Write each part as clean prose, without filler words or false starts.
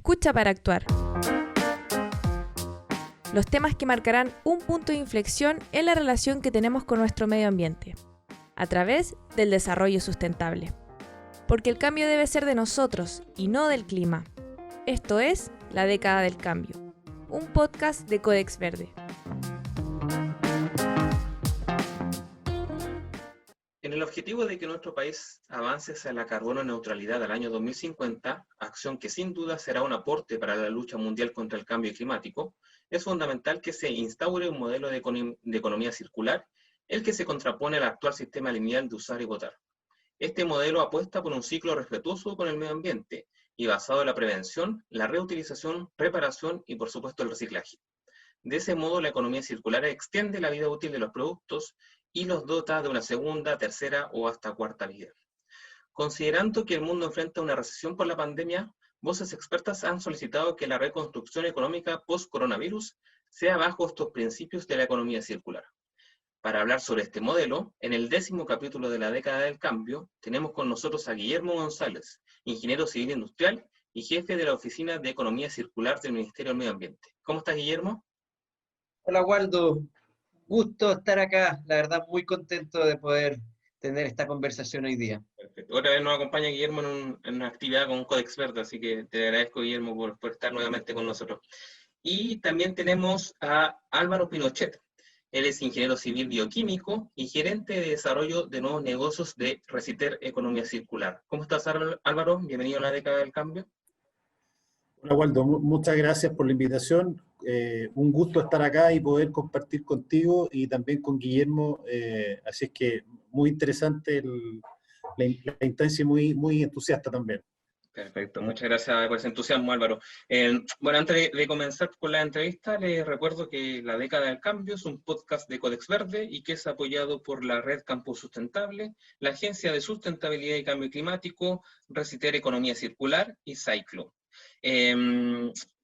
Escucha para actuar. Los temas que marcarán un punto de inflexión en la relación que tenemos con nuestro medio ambiente, a través del desarrollo sustentable. Porque el cambio debe ser de nosotros y no del clima. Esto es La Década del Cambio, un podcast de Codex Verde. En el objetivo de que nuestro país avance hacia la carbono neutralidad al año 2050, acción que sin duda será un aporte para la lucha mundial contra el cambio climático, es fundamental que se instaure un modelo de economía circular, el que se contrapone al actual sistema lineal de usar y botar. Este modelo apuesta por un ciclo respetuoso con el medio ambiente y basado en la prevención, la reutilización, reparación y por supuesto el reciclaje. De ese modo, la economía circular extiende la vida útil de los productos y los dota de una segunda, tercera o hasta cuarta vida. Considerando que el mundo enfrenta una recesión por la pandemia, voces expertas han solicitado que la reconstrucción económica post-coronavirus sea bajo estos principios de la economía circular. Para hablar sobre este modelo, en el 10º capítulo de la década del cambio, tenemos con nosotros a Guillermo González, ingeniero civil industrial y jefe de la Oficina de Economía Circular del Ministerio del Medio Ambiente. ¿Cómo estás, Guillermo? Hola Waldo, gusto estar acá, la verdad muy contento de poder tener esta conversación hoy día. Perfecto. Otra vez nos acompaña Guillermo en una actividad con Codex Verde, así que te agradezco, Guillermo, por estar nuevamente con nosotros. Y también tenemos a Álvaro Pinochet. Él es ingeniero civil bioquímico y gerente de desarrollo de nuevos negocios de Reciter Economía Circular. ¿Cómo estás, Álvaro? Bienvenido a la década del cambio. Hola Waldo, muchas gracias por la invitación. Un gusto estar acá y poder compartir contigo y también con Guillermo. Así es que muy interesante la instancia y muy entusiasta también. Perfecto, muchas gracias por ese entusiasmo, Álvaro. Bueno, antes de comenzar con la entrevista, les recuerdo que La Década del Cambio es un podcast de Codex Verde y que es apoyado por la Red Campus Sustentable, la Agencia de Sustentabilidad y Cambio Climático, Reciter Economía Circular y Cyclo.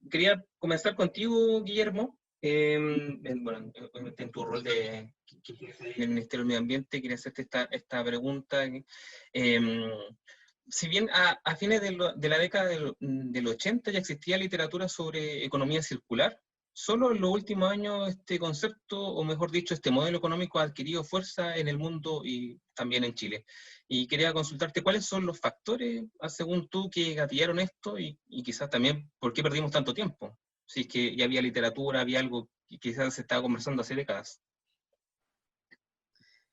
Quería comenzar contigo, Guillermo. Bueno, en tu rol en el Ministerio del Medio Ambiente, quería hacerte esta pregunta. Si bien a fines de la década del 80 ya existía literatura sobre economía circular, solo en los últimos años este concepto, o mejor dicho, este modelo económico ha adquirido fuerza en el mundo y también en Chile. Y quería consultarte cuáles son los factores, según tú, que gatillaron esto y quizás también por qué perdimos tanto tiempo. Si es que ya había literatura, había algo que quizás se estaba conversando hace décadas.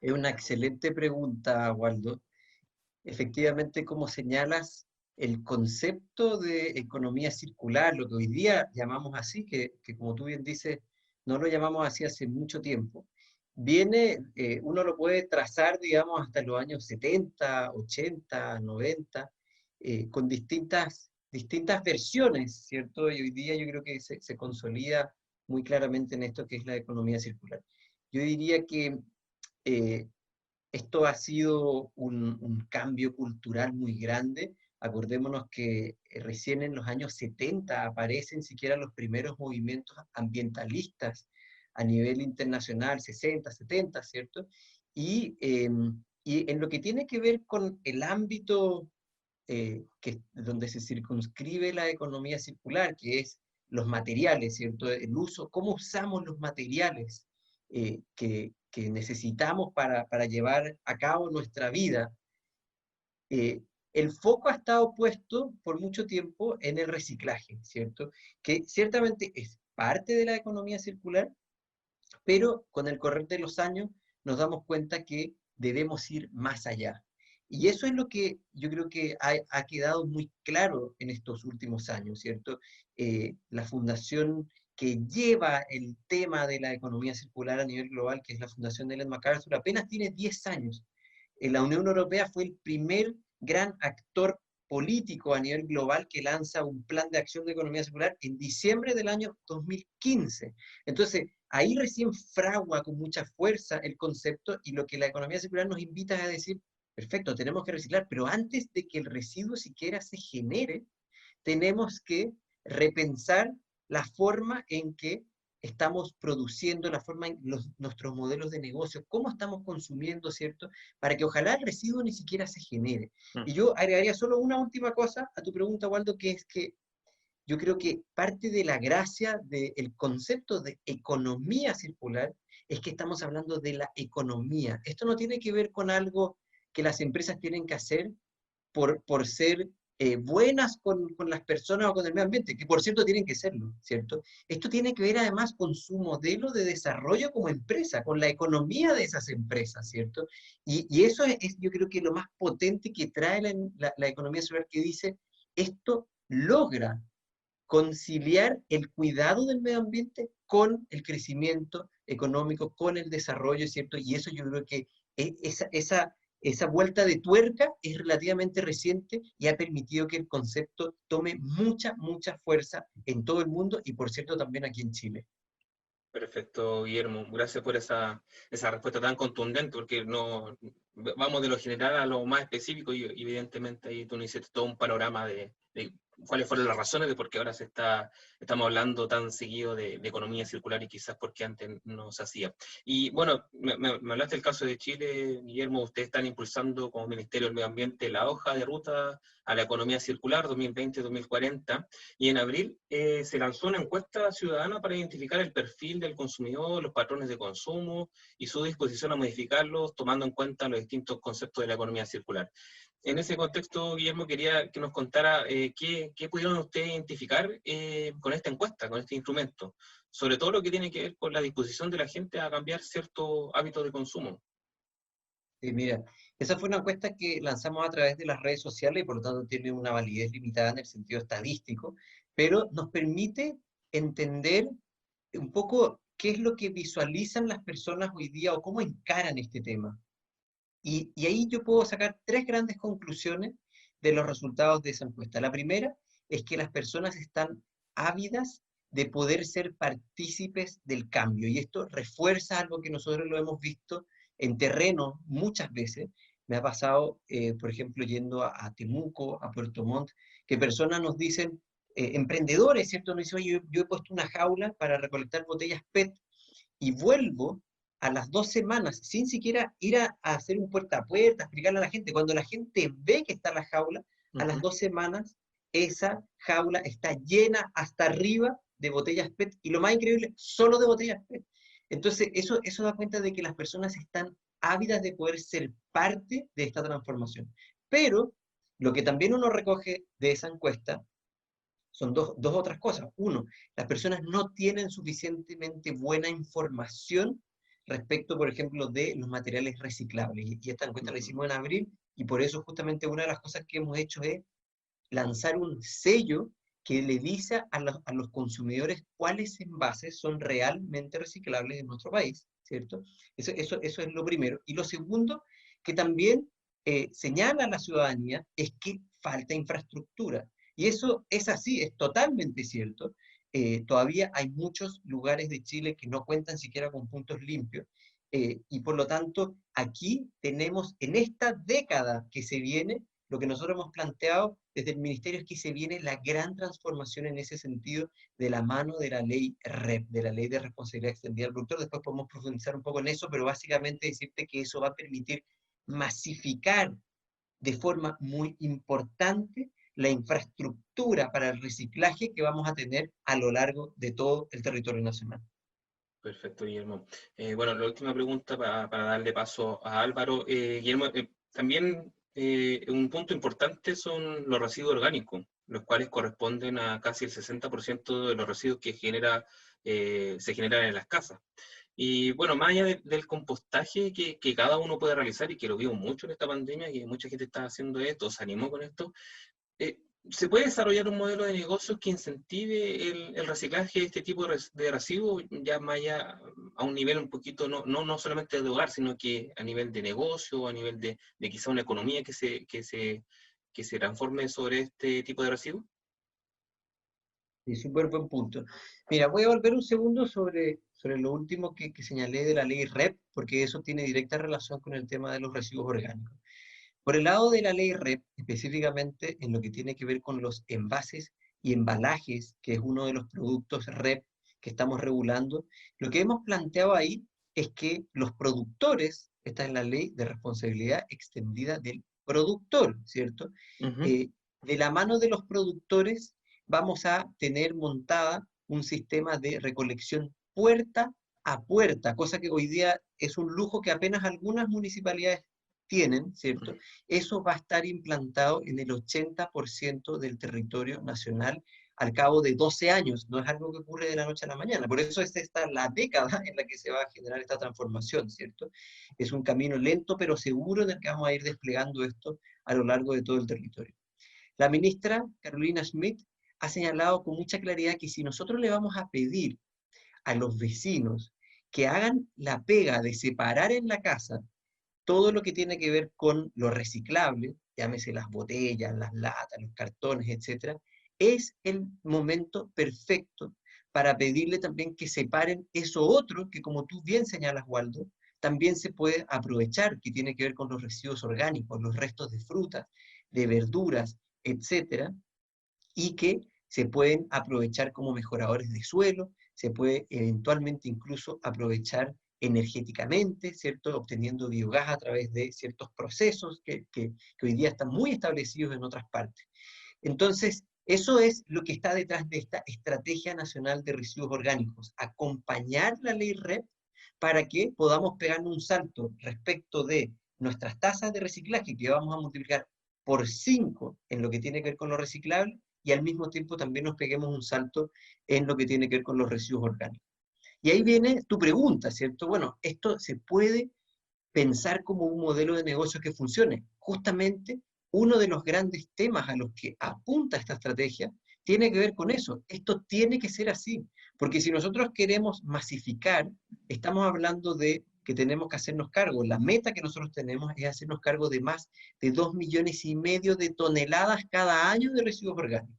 Es una excelente pregunta, Waldo. Efectivamente, como señalas, el concepto de economía circular, lo que hoy día llamamos así, que como tú bien dices, no lo llamamos así hace mucho tiempo, viene, uno lo puede trazar, digamos, hasta los años 70, 80, 90, con distintas versiones, ¿cierto? Y hoy día yo creo que se consolida muy claramente en esto que es la economía circular. Yo diría que eh, esto ha sido un cambio cultural muy grande. Acordémonos que recién en los años 70 aparecen siquiera los primeros movimientos ambientalistas a nivel internacional, 60, 70, ¿cierto? Y en lo que tiene que ver con el ámbito donde se circunscribe la economía circular, que es los materiales, ¿cierto? El uso, cómo usamos los materiales que necesitamos para llevar a cabo nuestra vida. El foco ha estado puesto por mucho tiempo en el reciclaje, ¿cierto? Que ciertamente es parte de la economía circular, pero con el correr de los años nos damos cuenta que debemos ir más allá. Y eso es lo que yo creo que ha quedado muy claro en estos últimos años, ¿cierto? La fundación que lleva el tema de la economía circular a nivel global, que es la Fundación Ellen MacArthur, apenas tiene 10 años. La Unión Europea fue el primer gran actor político a nivel global que lanza un plan de acción de economía circular en diciembre del año 2015. Entonces, ahí recién fragua con mucha fuerza el concepto y lo que la economía circular nos invita a decir, perfecto, tenemos que reciclar, pero antes de que el residuo siquiera se genere, tenemos que repensar la forma en que estamos produciendo, la forma en nuestros modelos de negocio, cómo estamos consumiendo, ¿cierto? Para que ojalá el residuo ni siquiera se genere. Y yo agregaría solo una última cosa a tu pregunta, Waldo, que es que yo creo que parte de la gracia del concepto de economía circular es que estamos hablando de la economía. Esto no tiene que ver con algo que las empresas tienen que hacer por ser buenas con las personas o con el medio ambiente, que por cierto tienen que serlo, ¿cierto? Esto tiene que ver además con su modelo de desarrollo como empresa, con la economía de esas empresas, ¿cierto? Y eso es, yo creo que lo más potente que trae la economía circular, que dice, esto logra conciliar el cuidado del medio ambiente con el crecimiento económico, con el desarrollo, ¿cierto? Y eso yo creo que esa vuelta de tuerca es relativamente reciente y ha permitido que el concepto tome mucha, mucha fuerza en todo el mundo y, por cierto, también aquí en Chile. Perfecto, Guillermo. Gracias por esa respuesta tan contundente, porque no vamos de lo general a lo más específico y evidentemente ahí tú nos hiciste todo un panorama de cuáles fueron las razones de por qué ahora estamos hablando tan seguido de economía circular y quizás porque antes no se hacía. Y bueno, me hablaste del caso de Chile, Guillermo. Ustedes están impulsando como Ministerio del Medio Ambiente la hoja de ruta a la economía circular 2020-2040, y en abril se lanzó una encuesta ciudadana para identificar el perfil del consumidor, los patrones de consumo y su disposición a modificarlos, tomando en cuenta los distintos conceptos de la economía circular. En ese contexto, Guillermo, quería que nos contara qué pudieron ustedes identificar con esta encuesta, con este instrumento, sobre todo lo que tiene que ver con la disposición de la gente a cambiar ciertos hábitos de consumo. Mira, esa fue una encuesta que lanzamos a través de las redes sociales y por lo tanto tiene una validez limitada en el sentido estadístico, pero nos permite entender un poco qué es lo que visualizan las personas hoy día o cómo encaran este tema. Y ahí yo puedo sacar tres grandes conclusiones de los resultados de esa encuesta. La primera es que las personas están ávidas de poder ser partícipes del cambio, y esto refuerza algo que nosotros lo hemos visto en terreno muchas veces. Me ha pasado, por ejemplo, yendo a Temuco, a Puerto Montt, que personas nos dicen, emprendedores, ¿cierto? Nos dicen, oye, yo he puesto una jaula para recolectar botellas PET y vuelvo a las 2 semanas sin siquiera ir a hacer un puerta a puerta, explicarle a la gente. Cuando la gente ve que está la jaula, a las 2 semanas esa jaula está llena hasta arriba de botellas PET, y lo más increíble, solo de botellas PET. Entonces, eso da cuenta de que las personas están ávidas de poder ser parte de esta transformación. Pero lo que también uno recoge de esa encuesta son dos otras cosas. Uno, las personas no tienen suficientemente buena información respecto, por ejemplo, de los materiales reciclables. Y esta encuesta la hicimos en abril, y por eso justamente una de las cosas que hemos hecho es lanzar un sello que le dice a los consumidores cuáles envases son realmente reciclables en nuestro país, ¿cierto? Eso es lo primero. Y lo segundo, que también señala a la ciudadanía, es que falta infraestructura. Y eso es así, es totalmente cierto. Todavía hay muchos lugares de Chile que no cuentan siquiera con puntos limpios, y por lo tanto, aquí tenemos, en esta década que se viene, lo que nosotros hemos planteado desde el Ministerio es que se viene la gran transformación en ese sentido de la mano de la ley REP, de la Ley de Responsabilidad Extendida del Productor. Después podemos profundizar un poco en eso, pero básicamente decirte que eso va a permitir masificar de forma muy importante la infraestructura para el reciclaje que vamos a tener a lo largo de todo el territorio nacional. Perfecto, Guillermo. Bueno, la última pregunta para darle paso a Álvaro. Guillermo, también un punto importante son los residuos orgánicos, los cuales corresponden a casi el 60% de los residuos que se generan en las casas. Y bueno, más allá del compostaje que cada uno puede realizar, y que lo vimos mucho en esta pandemia, que mucha gente está haciendo esto, se animó con esto, ¿se puede desarrollar un modelo de negocio que incentive el reciclaje de este tipo de residuos, ya más allá a un nivel un poquito, no solamente de hogar, sino que a nivel de negocio, a nivel de quizá una economía que se transforme sobre este tipo de residuos? Sí, súper buen punto. Mira, voy a volver un segundo sobre lo último que señalé de la ley REP, porque eso tiene directa relación con el tema de los residuos orgánicos. Por el lado de la ley REP, específicamente en lo que tiene que ver con los envases y embalajes, que es uno de los productos REP que estamos regulando, lo que hemos planteado ahí es que los productores, esta es la ley de responsabilidad extendida del productor, ¿cierto? De la mano de los productores, vamos a tener montada un sistema de recolección puerta a puerta, cosa que hoy día es un lujo que apenas algunas municipalidades tienen, ¿cierto? Eso va a estar implantado en el 80% del territorio nacional al cabo de 12 años. No es algo que ocurre de la noche a la mañana. Por eso es esta la década en la que se va a generar esta transformación, ¿cierto? Es un camino lento pero seguro en el que vamos a ir desplegando esto a lo largo de todo el territorio. La ministra Carolina Schmidt ha señalado con mucha claridad que si nosotros le vamos a pedir a los vecinos que hagan la pega de separar en la casa todo lo que tiene que ver con lo reciclable, llámese las botellas, las latas, los cartones, etc., es el momento perfecto para pedirle también que separen eso otro que, como tú bien señalas, Waldo, también se puede aprovechar, que tiene que ver con los residuos orgánicos, los restos de frutas, de verduras, etc., y que se pueden aprovechar como mejoradores de suelo, se puede eventualmente incluso aprovechar energéticamente, ¿cierto? Obteniendo biogás a través de ciertos procesos que hoy día están muy establecidos en otras partes. Entonces, eso es lo que está detrás de esta Estrategia Nacional de Residuos Orgánicos, acompañar la ley REP para que podamos pegar un salto respecto de nuestras tasas de reciclaje, que vamos a multiplicar por 5 en lo que tiene que ver con lo reciclable, y al mismo tiempo también nos peguemos un salto en lo que tiene que ver con los residuos orgánicos. Y ahí viene tu pregunta, ¿cierto? Bueno, esto se puede pensar como un modelo de negocio que funcione. Justamente uno de los grandes temas a los que apunta esta estrategia tiene que ver con eso. Esto tiene que ser así, porque si nosotros queremos masificar, estamos hablando de que tenemos que hacernos cargo. La meta que nosotros tenemos es hacernos cargo de más de 2,5 millones de toneladas cada año de residuos orgánicos.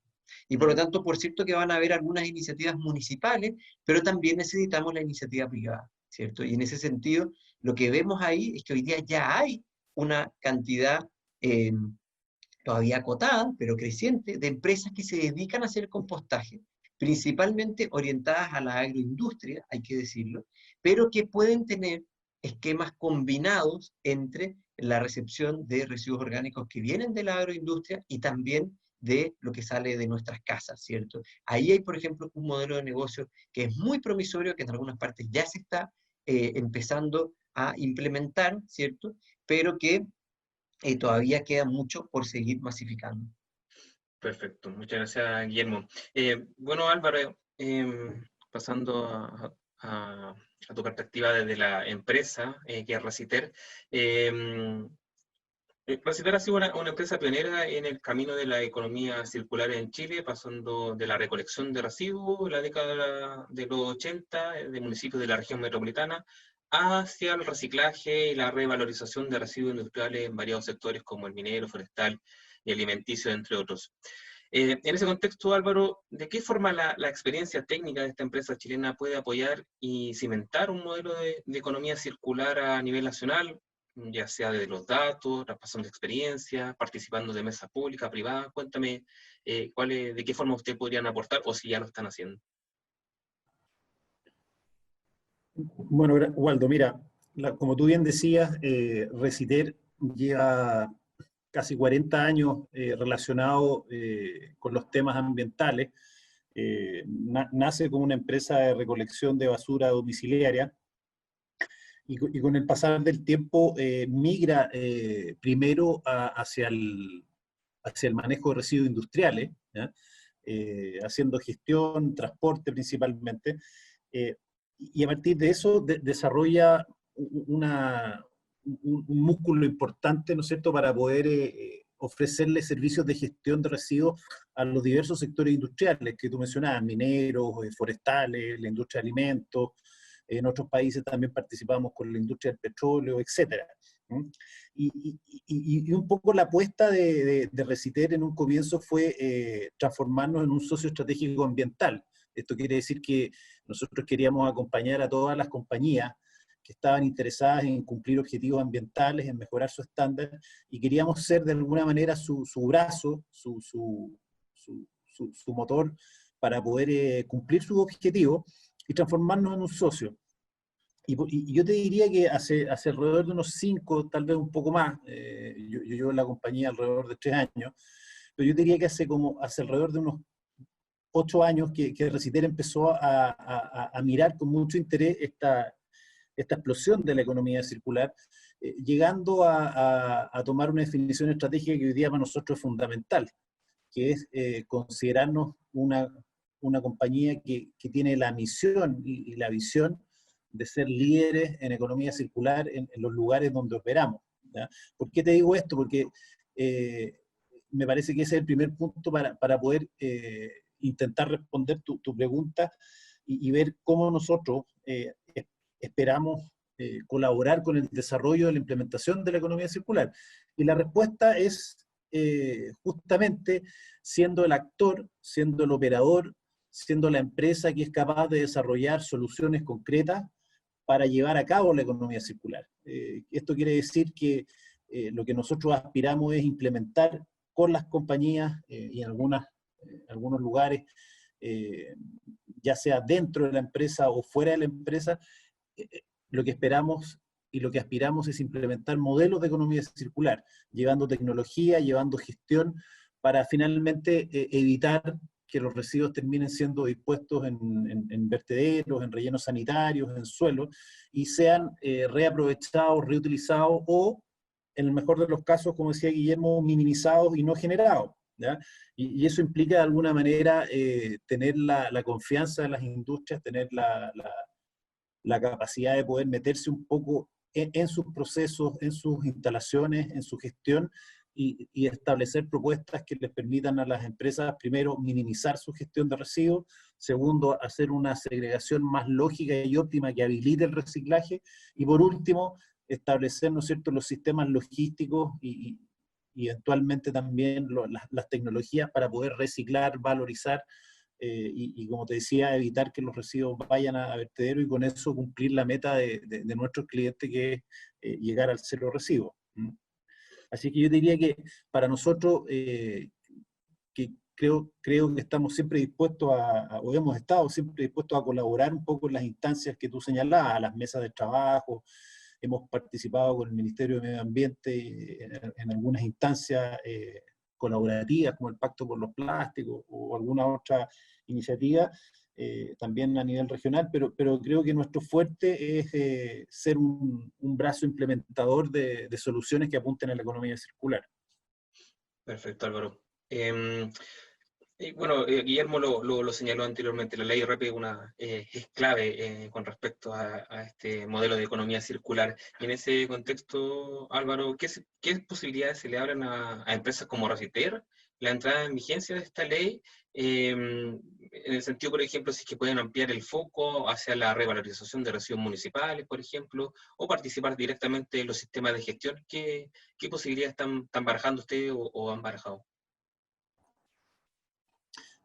Y por lo tanto, por cierto que van a haber algunas iniciativas municipales, pero también necesitamos la iniciativa privada, ¿cierto? Y en ese sentido, lo que vemos ahí es que hoy día ya hay una cantidad todavía acotada, pero creciente, de empresas que se dedican a hacer compostaje, principalmente orientadas a la agroindustria, hay que decirlo, pero que pueden tener esquemas combinados entre la recepción de residuos orgánicos que vienen de la agroindustria y también de lo que sale de nuestras casas, ¿cierto? Ahí hay, por ejemplo, un modelo de negocio que es muy promisorio, que en algunas partes ya se está empezando a implementar, ¿cierto? Pero que todavía queda mucho por seguir masificando. Perfecto, muchas gracias, Guillermo. Bueno, Álvaro, pasando a tu perspectiva desde la empresa, que es Reciter. Reciter ha sido una empresa pionera en el camino de la economía circular en Chile, pasando de la recolección de residuos en la década de los 80 de municipios de la región metropolitana hacia el reciclaje y la revalorización de residuos industriales en variados sectores como el minero, forestal y alimenticio, entre otros. En ese contexto, Álvaro, ¿de qué forma la experiencia técnica de esta empresa chilena puede apoyar y cimentar un modelo de economía circular a nivel nacional, ya sea de los datos, traspasando de experiencia, participando de mesas públicas, privadas? Cuéntame de qué forma ustedes podrían aportar o si ya lo están haciendo. Bueno, Waldo, mira, como tú bien decías, Reciter lleva casi 40 años relacionado con los temas ambientales. Nace como una empresa de recolección de basura domiciliaria y con el pasar del tiempo migra primero hacia el manejo de residuos industriales, ¿ya? Haciendo gestión, transporte principalmente, y a partir de eso desarrolla un músculo importante, ¿no es cierto?, para poder ofrecerle servicios de gestión de residuos a los diversos sectores industriales que tú mencionabas, mineros, forestales, la industria de alimentos. En otros países también participamos con la industria del petróleo, etc. Y un poco la apuesta de Reciter en un comienzo fue transformarnos en un socio estratégico ambiental. Esto quiere decir que nosotros queríamos acompañar a todas las compañías que estaban interesadas en cumplir objetivos ambientales, en mejorar su estándar, y queríamos ser de alguna manera su brazo, su motor para poder cumplir sus objetivos y transformarnos en un socio. Y yo te diría que hace alrededor de unos 5, tal vez un poco más, yo llevo en la compañía alrededor de 3 años, pero yo te diría que hace alrededor de unos 8 años que Reciter empezó a mirar con mucho interés esta explosión de la economía circular, llegando a tomar una definición estratégica que hoy día para nosotros es fundamental, que es considerarnos una compañía que tiene la misión y la visión de ser líderes en economía circular en los lugares donde operamos, ¿ya? ¿Por qué te digo esto? Porque me parece que ese es el primer punto para poder intentar responder tu pregunta y ver cómo nosotros esperamos colaborar con el desarrollo de la implementación de la economía circular. Y la respuesta es justamente siendo el actor, siendo el operador, siendo la empresa que es capaz de desarrollar soluciones concretas para llevar a cabo la economía circular. Esto quiere decir que lo que nosotros aspiramos es implementar con las compañías y en algunos lugares, ya sea dentro de la empresa o fuera de la empresa, lo que esperamos y lo que aspiramos es implementar modelos de economía circular, llevando tecnología, llevando gestión, para finalmente evitar que los residuos terminen siendo dispuestos en vertederos, en rellenos sanitarios, en suelos, y sean reaprovechados, reutilizados o, en el mejor de los casos, como decía Guillermo, minimizados y no generados, ¿ya? Y eso implica de alguna manera tener la confianza de las industrias, tener la capacidad de poder meterse un poco en sus procesos, en sus instalaciones, en su gestión, y establecer propuestas que les permitan a las empresas, primero, minimizar su gestión de residuos, segundo, hacer una segregación más lógica y óptima que habilite el reciclaje, y por último, establecer, ¿no es cierto?, los sistemas logísticos y eventualmente también las tecnologías para poder reciclar, valorizar, y como te decía, evitar que los residuos vayan a vertedero y con eso cumplir la meta de nuestros clientes, que es llegar al cero residuo. Así que yo diría que para nosotros, que creo que estamos siempre dispuestos o hemos estado siempre dispuestos a colaborar un poco en las instancias que tú señalabas, a las mesas de trabajo. Hemos participado con el Ministerio de Medio Ambiente en algunas instancias colaborativas, como el Pacto por los Plásticos o alguna otra iniciativa, también a nivel regional, pero creo que nuestro fuerte es ser un brazo implementador de soluciones que apunten a la economía circular. Perfecto, Álvaro. Bueno, Guillermo lo señaló anteriormente, la ley RP es clave con respecto a este modelo de economía circular. Y en ese contexto, Álvaro, ¿qué posibilidades se le abren a empresas como Reciter la entrada en vigencia de esta ley? En el sentido, por ejemplo, si es que pueden ampliar el foco hacia la revalorización de residuos municipales, por ejemplo, o participar directamente en los sistemas de gestión. ¿Qué posibilidades están barajando ustedes o han barajado?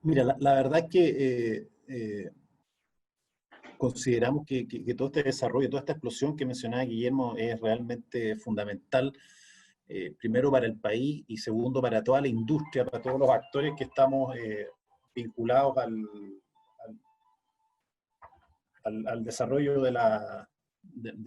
Mira, la verdad es que consideramos que todo este desarrollo, toda esta explosión que mencionaba Guillermo es realmente fundamental, primero para el país y segundo para toda la industria, para todos los actores que estamos vinculados al desarrollo de la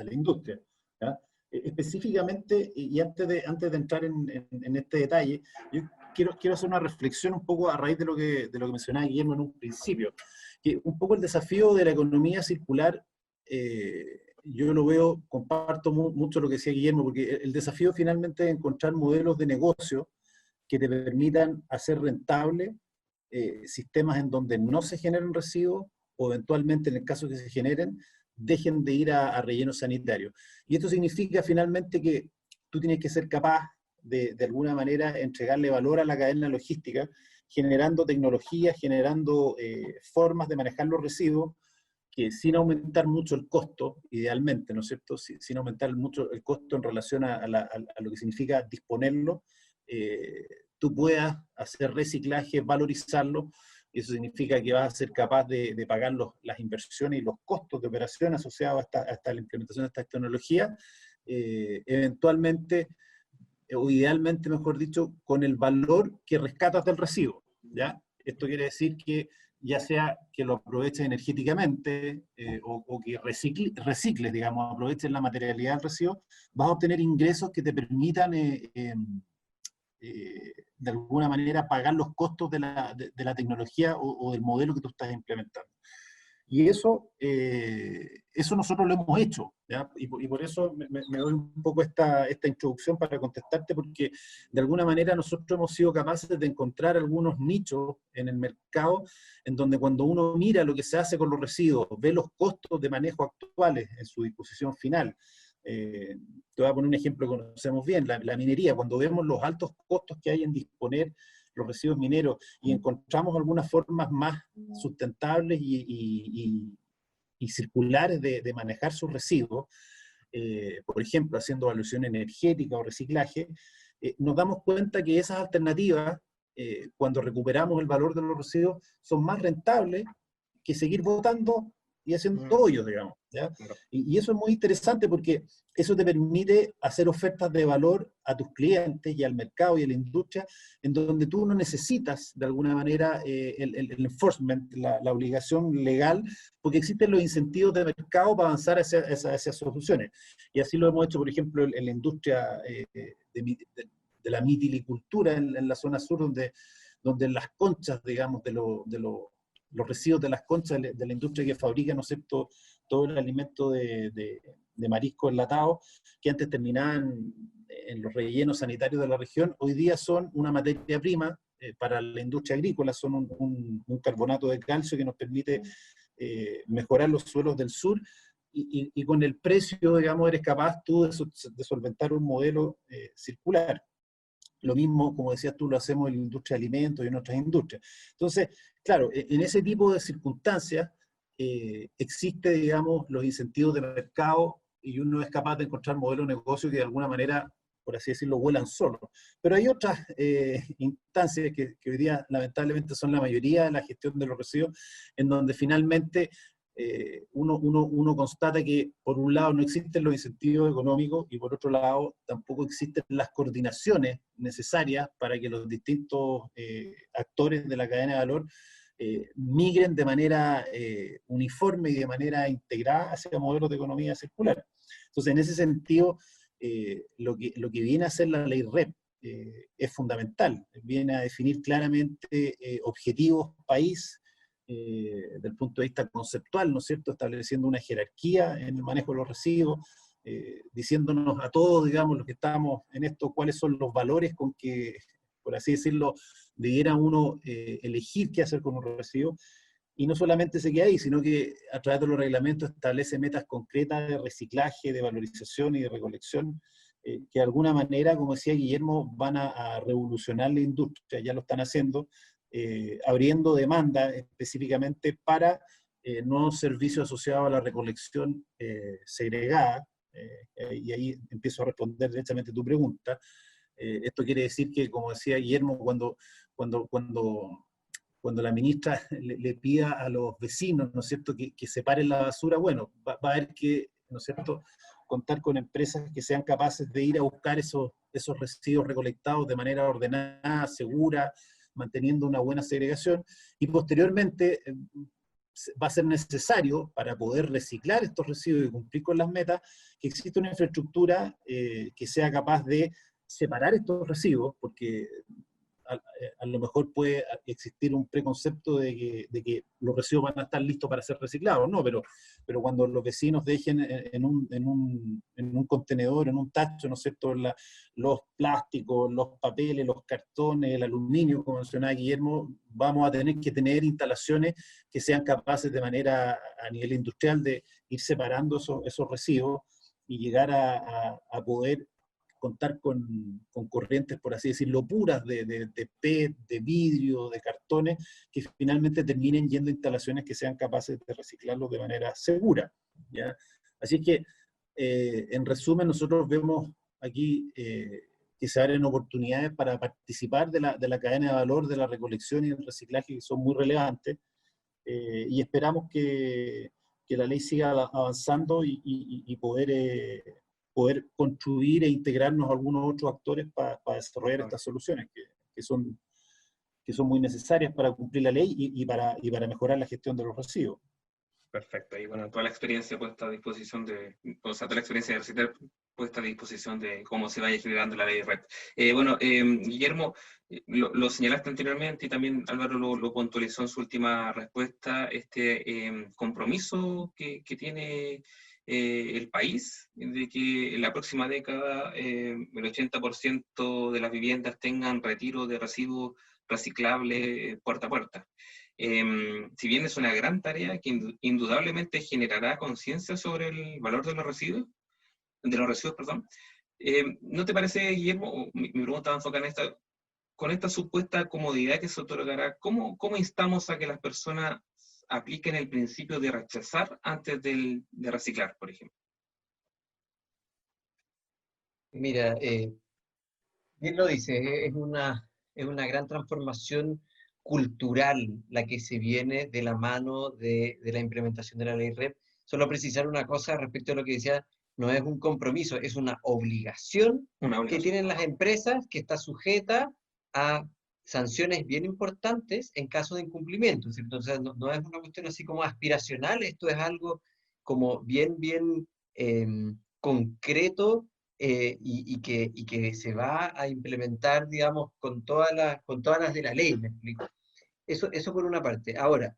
industria, ¿ya? Específicamente, y antes de entrar en este detalle, yo quiero hacer una reflexión un poco a raíz de lo que mencionaba Guillermo en un principio, que un poco el desafío de la economía circular, yo lo veo, comparto mucho lo que decía Guillermo, porque el desafío finalmente es encontrar modelos de negocio que te permitan hacer rentable sistemas en donde no se generen residuos, o eventualmente, en el caso que se generen, dejen de ir a rellenos sanitarios. Y esto significa finalmente que tú tienes que ser capaz de alguna manera entregarle valor a la cadena logística, generando tecnologías, generando formas de manejar los residuos, que sin aumentar mucho el costo, idealmente, ¿no es cierto?, sin aumentar mucho el costo en relación a lo que significa disponerlo, tú puedas hacer reciclaje, valorizarlo, y eso significa que vas a ser capaz de pagar las inversiones y los costos de operación asociados hasta la implementación de estas tecnologías, eventualmente, o idealmente, mejor dicho, con el valor que rescatas del residuo, ¿ya? Esto quiere decir que ya sea que lo aproveches energéticamente o que recicles, digamos, aproveches la materialidad del residuo, vas a obtener ingresos que te permitan de alguna manera pagar los costos de la tecnología o del modelo que tú estás implementando. Y eso nosotros lo hemos hecho, ¿ya? Y por eso me doy un poco esta introducción para contestarte, porque de alguna manera nosotros hemos sido capaces de encontrar algunos nichos en el mercado en donde cuando uno mira lo que se hace con los residuos, ve los costos de manejo actuales en su disposición final. Te voy a poner un ejemplo que conocemos bien, la minería. Cuando vemos los altos costos que hay en disponer los residuos mineros y encontramos algunas formas más sustentables y circulares de manejar sus residuos, por ejemplo, haciendo evaluación energética o reciclaje, nos damos cuenta que esas alternativas, cuando recuperamos el valor de los residuos, son más rentables que seguir botando y haciendo hoyos, digamos, ¿ya? Y eso es muy interesante porque eso te permite hacer ofertas de valor a tus clientes y al mercado y a la industria, en donde tú no necesitas, de alguna manera, el enforcement, la obligación legal, porque existen los incentivos de mercado para avanzar hacia esas soluciones. Y así lo hemos hecho, por ejemplo, en la industria de la mitilicultura en la zona sur, donde las conchas, digamos, de los residuos de las conchas de la industria que fabrica, ¿no es cierto?, todo el alimento de marisco enlatado, que antes terminaban en los rellenos sanitarios de la región, hoy día son una materia prima para la industria agrícola, son un carbonato de calcio que nos permite mejorar los suelos del sur, y con el precio, digamos, eres capaz tú de solventar un modelo circular. Lo mismo, como decías tú, lo hacemos en la industria de alimentos y en otras industrias. Entonces, claro, en ese tipo de circunstancias existe, digamos, los incentivos de mercado y uno es capaz de encontrar modelos de negocio que de alguna manera, por así decirlo, vuelan solos. Pero hay otras instancias que hoy día lamentablemente son la mayoría de la gestión de los residuos, en donde finalmente uno constata que por un lado no existen los incentivos económicos y por otro lado tampoco existen las coordinaciones necesarias para que los distintos actores de la cadena de valor migren de manera uniforme y de manera integrada hacia modelos de economía circular. Entonces, en ese sentido, lo que viene a hacer la ley REP es fundamental. Viene a definir claramente objetivos país, desde el punto de vista conceptual, ¿no es cierto?, estableciendo una jerarquía en el manejo de los residuos, diciéndonos a todos, digamos, los que estamos en esto, cuáles son los valores con que, por así decirlo, debiera uno elegir qué hacer con un residuo, y no solamente se queda ahí, sino que a través de los reglamentos establece metas concretas de reciclaje, de valorización y de recolección, que de alguna manera, como decía Guillermo, van a revolucionar la industria, ya lo están haciendo, abriendo demanda específicamente para nuevos servicios asociados a la recolección segregada, y ahí empiezo a responder directamente tu pregunta. Esto quiere decir que, como decía Guillermo, cuando la ministra le pida a los vecinos, ¿no es cierto?, que separen la basura, bueno, va a haber que, ¿no es cierto?, contar con empresas que sean capaces de ir a buscar esos residuos recolectados de manera ordenada, segura, manteniendo una buena segregación, y posteriormente va a ser necesario, para poder reciclar estos residuos y cumplir con las metas, que exista una infraestructura que sea capaz de separar estos residuos, porque a lo mejor puede existir un preconcepto de que los residuos van a estar listos para ser reciclados, no, pero cuando los vecinos dejen en un contenedor, en un tacho, ¿no es cierto?, los plásticos, los papeles, los cartones, el aluminio, como mencionaba Guillermo, vamos a tener que tener instalaciones que sean capaces de manera a nivel industrial de ir separando esos residuos y llegar a poder contar con corrientes, por así decirlo, puras de PET, de vidrio, de cartones, que finalmente terminen yendo a instalaciones que sean capaces de reciclarlos de manera segura, ¿ya? Así que, en resumen, nosotros vemos aquí que se abren oportunidades para participar de la cadena de valor, de la recolección y el reciclaje, que son muy relevantes, y esperamos que la ley siga avanzando y poder construir e integrarnos a algunos otros actores para desarrollar estas soluciones que son muy necesarias para cumplir la ley y para mejorar la gestión de los residuos. Perfecto, y bueno, toda la experiencia puesta a disposición toda la experiencia de reciclar puesta a disposición de cómo se vaya generando la ley REP. Guillermo, lo señalaste anteriormente y también Álvaro lo puntualizó en su última respuesta, este compromiso que tiene el país de que en la próxima década el 80% de las viviendas tengan retiro de residuos reciclables puerta a puerta. Si bien es una gran tarea que indudablemente generará conciencia sobre el valor de los residuos, perdón. ¿No te parece, Guillermo, mi pregunta va enfocada en esta, con esta supuesta comodidad que se otorgará, ¿cómo instamos a que las personas apliquen el principio de rechazar antes de reciclar, por ejemplo? Mira, bien lo dice, es una gran transformación cultural la que se viene de la mano de la implementación de la ley REP. Solo precisar una cosa respecto a lo que decía, no es un compromiso, es una obligación Una que obligación. tienen las empresas, que está sujeta a sanciones bien importantes en caso de incumplimiento, ¿cierto? Entonces, no es una cuestión así como aspiracional, esto es algo como bien concreto, y que se va a implementar, digamos, con todas las de la ley, ¿me explico? Eso por una parte. Ahora,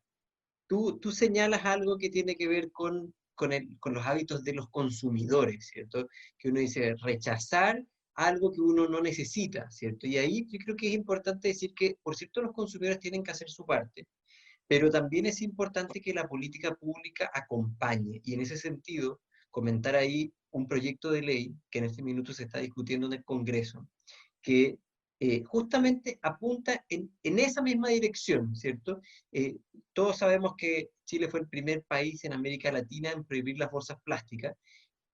tú señalas algo que tiene que ver con los hábitos de los consumidores, ¿cierto? Que uno dice rechazar algo que uno no necesita, ¿cierto? Y ahí yo creo que es importante decir que, por cierto, los consumidores tienen que hacer su parte, pero también es importante que la política pública acompañe. Y en ese sentido, comentar ahí un proyecto de ley que en este minuto se está discutiendo en el Congreso, que justamente apunta en esa misma dirección, ¿cierto? Todos sabemos que Chile fue el primer país en América Latina en prohibir las bolsas plásticas,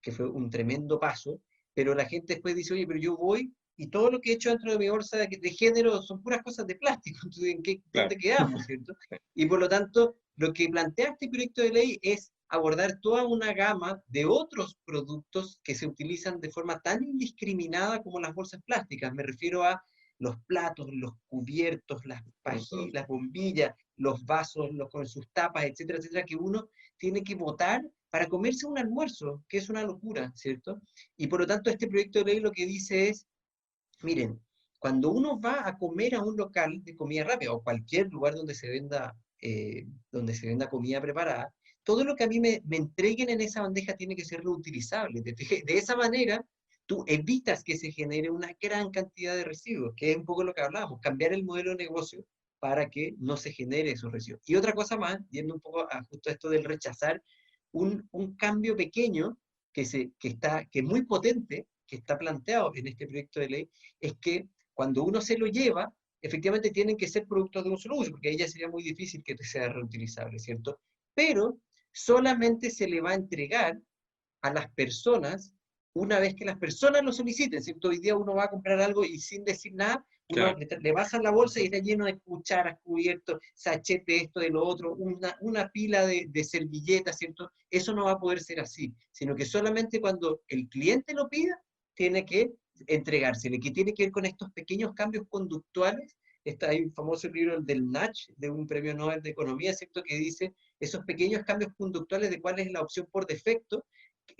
que fue un tremendo paso, pero la gente después dice, oye, pero yo voy y todo lo que he hecho dentro de mi bolsa de género son puras cosas de plástico, entonces ¿dónde Claro. quedamos, cierto? Y por lo tanto, lo que plantea este proyecto de ley es abordar toda una gama de otros productos que se utilizan de forma tan indiscriminada como las bolsas plásticas. Me refiero a los platos, los cubiertos, las bombillas, los vasos con sus tapas, etcétera, etcétera, que uno tiene que botar para comerse un almuerzo, que es una locura, ¿cierto? Y por lo tanto este proyecto de ley lo que dice es, miren, cuando uno va a comer a un local de comida rápida o cualquier lugar donde se venda comida preparada, todo lo que a mí me entreguen en esa bandeja tiene que ser reutilizable. De esa manera, tú evitas que se genere una gran cantidad de residuos, que es un poco lo que hablábamos, cambiar el modelo de negocio para que no se genere esos residuos. Y otra cosa más, yendo un poco a justo esto del rechazar, un cambio pequeño que es muy potente, que está planteado en este proyecto de ley, es que cuando uno se lo lleva, efectivamente tienen que ser productos de un solo uso, porque ahí ya sería muy difícil que sea reutilizable, ¿cierto? Pero solamente se le va a entregar a las personas una vez que las personas lo soliciten, ¿cierto? Hoy día uno va a comprar algo y sin decir nada, uno Claro. le baja la bolsa y está lleno de cucharas, cubiertos, sachet de esto, de lo otro, una pila de servilletas, ¿cierto? Eso no va a poder ser así, sino que solamente cuando el cliente lo pida, tiene que entregársele, que tiene que ver con estos pequeños cambios conductuales. Hay un famoso libro del Nach, de un premio Nobel de Economía, ¿cierto?, que dice esos pequeños cambios conductuales de cuál es la opción por defecto,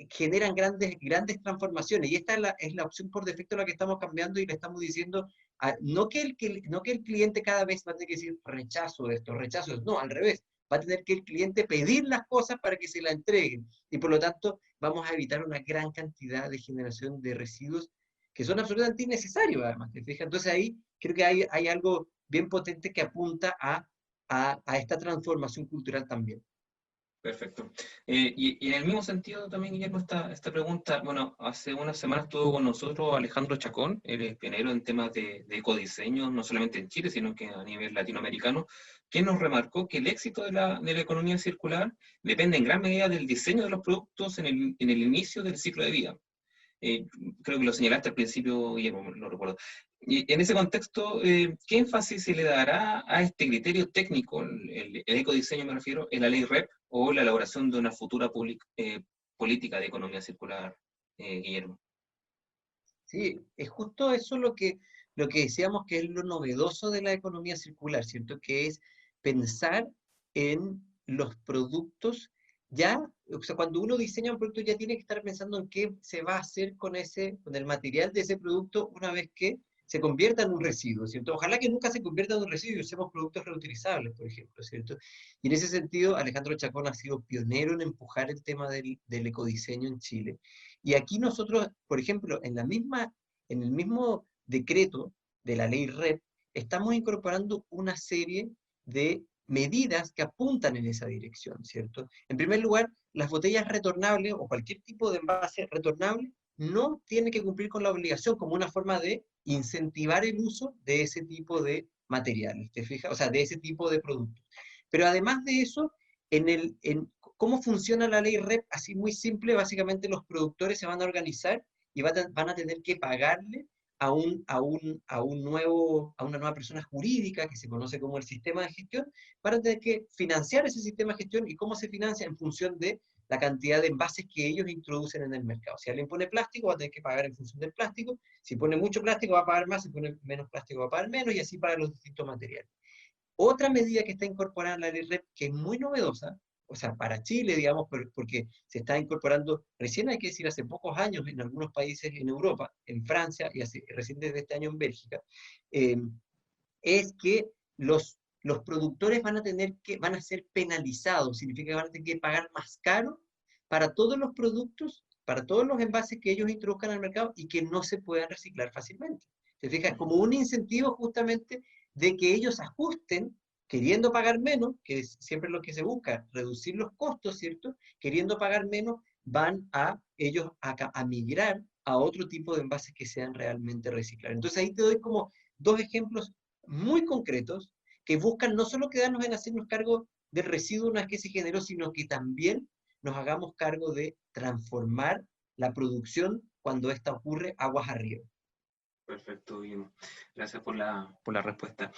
generan grandes transformaciones. Y esta es la opción por defecto la que estamos cambiando y le estamos diciendo, no que el cliente cada vez va a tener que decir rechazo de esto, rechazo de esto. No, al revés. Va a tener que el cliente pedir las cosas para que se la entreguen. Y por lo tanto, vamos a evitar una gran cantidad de generación de residuos que son absolutamente innecesarios, además. ¿Te fijas? Entonces ahí creo que hay algo bien potente que apunta a esta transformación cultural también. Perfecto. Y en el mismo sentido también, Guillermo, esta pregunta, bueno, hace unas semanas estuvo con nosotros Alejandro Chacón, él es pionero en temas de ecodiseño, no solamente en Chile, sino que a nivel latinoamericano, quien nos remarcó que el éxito de la economía circular depende en gran medida del diseño de los productos en el inicio del ciclo de vida. Creo que lo señalaste al principio, Guillermo, lo recuerdo. Y en ese contexto, ¿qué énfasis se le dará a este criterio técnico, el ecodiseño me refiero, en la ley REP o la elaboración de una futura política de economía circular, Guillermo? Sí, es justo eso lo que decíamos que es lo novedoso de la economía circular, ¿cierto? Que es pensar en los productos ya, o sea, cuando uno diseña un producto ya tiene que estar pensando en qué se va a hacer con el material de ese producto una vez que se convierta en un residuo, ¿cierto? Ojalá que nunca se convierta en un residuo y usemos productos reutilizables, por ejemplo, ¿cierto? Y en ese sentido, Alejandro Chacón ha sido pionero en empujar el tema del ecodiseño en Chile. Y aquí nosotros, por ejemplo, en el mismo decreto de la ley REP, estamos incorporando una serie de medidas que apuntan en esa dirección, ¿cierto? En primer lugar, las botellas retornables o cualquier tipo de envase retornable no tiene que cumplir con la obligación como una forma de incentivar el uso de ese tipo de materiales, ¿te fijas? O sea, de ese tipo de productos. Pero además de eso, en cómo funciona la ley REP, así muy simple, básicamente los productores se van a organizar y van a tener que pagarle a una nueva persona jurídica que se conoce como el sistema de gestión, para tener que financiar ese sistema de gestión. ¿Y cómo se financia? En función de la cantidad de envases que ellos introducen en el mercado. Si alguien pone plástico, va a tener que pagar en función del plástico. Si pone mucho plástico, va a pagar más. Si pone menos plástico, va a pagar menos, y así para los distintos materiales. Otra medida que está incorporada en la ley REP, que es muy novedosa, o sea, para Chile, digamos, porque se está incorporando, recién hay que decir, hace pocos años en algunos países en Europa, en Francia, y recién desde este año en Bélgica, eh, es que los productores van a ser penalizados, significa que van a tener que pagar más caro para todos los productos, para todos los envases que ellos introduzcan al mercado y que no se puedan reciclar fácilmente. ¿Te fijas? Como un incentivo justamente de que ellos ajusten, queriendo pagar menos, que es siempre lo que se busca, reducir los costos, ¿cierto? Queriendo pagar menos, van a ellos a migrar a otro tipo de envases que sean realmente reciclables. Entonces ahí te doy como dos ejemplos muy concretos que buscan no solo quedarnos en hacernos cargo del residuo una vez que se generó, sino que también nos hagamos cargo de transformar la producción cuando esta ocurre aguas arriba. Perfecto, bien. Gracias por la respuesta.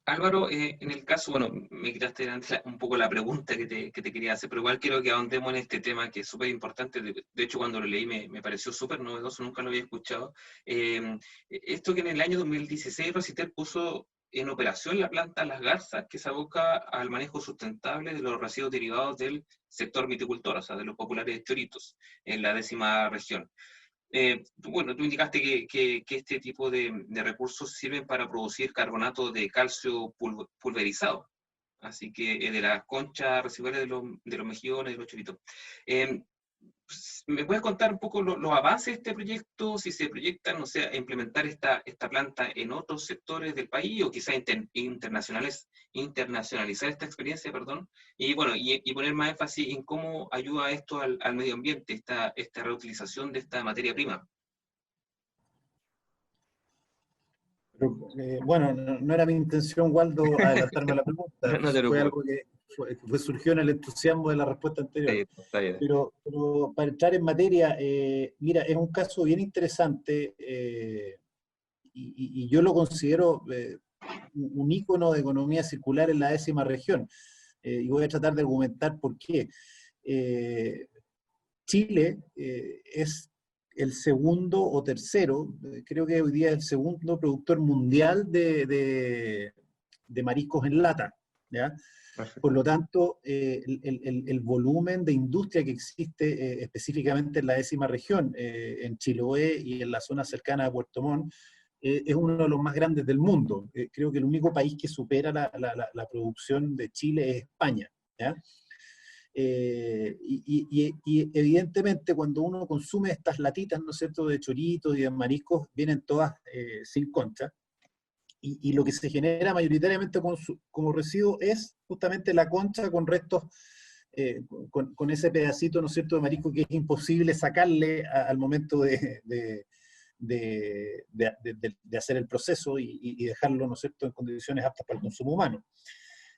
Álvaro, en el caso, bueno, me quitaste un poco la pregunta que te quería hacer, pero igual quiero que ahondemos en este tema que es súper importante. De hecho, cuando lo leí me pareció súper novedoso, nunca lo había escuchado. Esto que en el año 2016 Recitel puso en operación la planta Las Garzas, que se aboca al manejo sustentable de los residuos derivados del sector viticultor, o sea, de los populares choritos, en la 10ª región. Bueno, tú indicaste que este tipo de recursos sirven para producir carbonato de calcio pulverizado, así que de las conchas residuales de los mejillones, de los choritos. ¿Me puedes contar un poco los avances de este proyecto? Si se proyectan, no sé, implementar esta planta en otros sectores del país o quizás internacionalizar esta experiencia, perdón, y bueno, y poner más énfasis en cómo ayuda esto al medio ambiente, esta reutilización de esta materia prima. Pero, bueno, no era mi intención, Waldo, adelantarme a la pregunta. No te Fue preocupes. algo que surgió en el entusiasmo de la respuesta anterior. Está bien. Pero para entrar en materia, mira, es un caso bien interesante y yo lo considero un ícono de economía circular en la 10ª región. Y voy a tratar de argumentar por qué. Chile es el segundo o tercero, creo que hoy día es el segundo productor mundial de mariscos en lata, ¿ya? Perfecto. Por lo tanto, el volumen de industria que existe específicamente en la 10ª región, en Chiloé y en la zona cercana a Puerto Montt, es uno de los más grandes del mundo. Creo que el único país que supera la producción de Chile es España, ¿ya? Y evidentemente cuando uno consume estas latitas, ¿no es cierto?, de choritos y de mariscos, vienen todas sin concha. Y lo que se genera mayoritariamente como residuo es justamente la concha con restos, con ese pedacito, ¿no es cierto?, de marisco que es imposible sacarle al momento de hacer el proceso y dejarlo, ¿no es cierto?, en condiciones aptas para el consumo humano.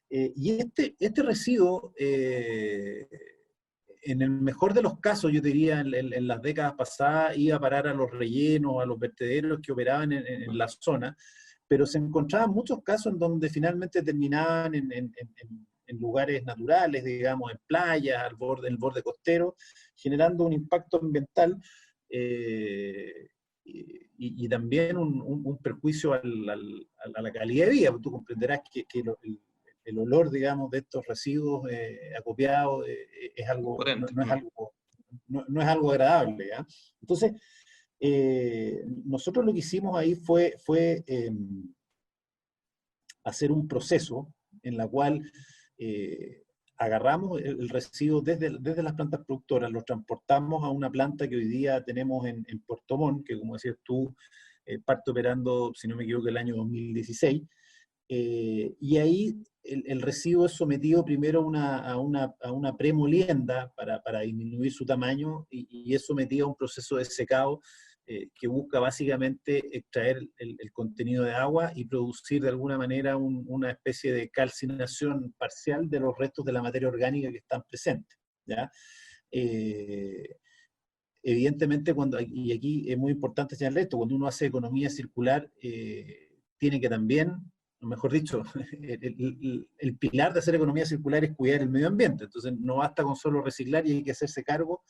Y este residuo, en el mejor de los casos, yo diría, en las décadas pasadas, iba a parar a los rellenos, a los vertederos que operaban en la zona, pero se encontraban muchos casos en donde finalmente terminaban en lugares naturales, digamos, en playas, el borde costero, generando un impacto ambiental y también un perjuicio a la calidad de vida. Tú comprenderás que el olor, digamos, de estos residuos acopiados es algo, Potente. no es algo agradable, ¿ya? Entonces, nosotros lo que hicimos ahí fue hacer un proceso en la cual agarramos el residuo desde las plantas productoras, lo transportamos a una planta que hoy día tenemos en Puerto Montt, que como decías tú, parte operando, si no me equivoco, el año 2016, y ahí el residuo es sometido primero a una premolienda para disminuir su tamaño, y es sometido a un proceso de secado que busca básicamente extraer el contenido de agua y producir de alguna manera una especie de calcinación parcial de los restos de la materia orgánica que están presentes, ¿ya? Evidentemente, y aquí es muy importante señalar esto, cuando uno hace economía circular, tiene que también, o mejor dicho, el pilar de hacer economía circular es cuidar el medio ambiente. Entonces no basta con solo reciclar, y hay que hacerse cargo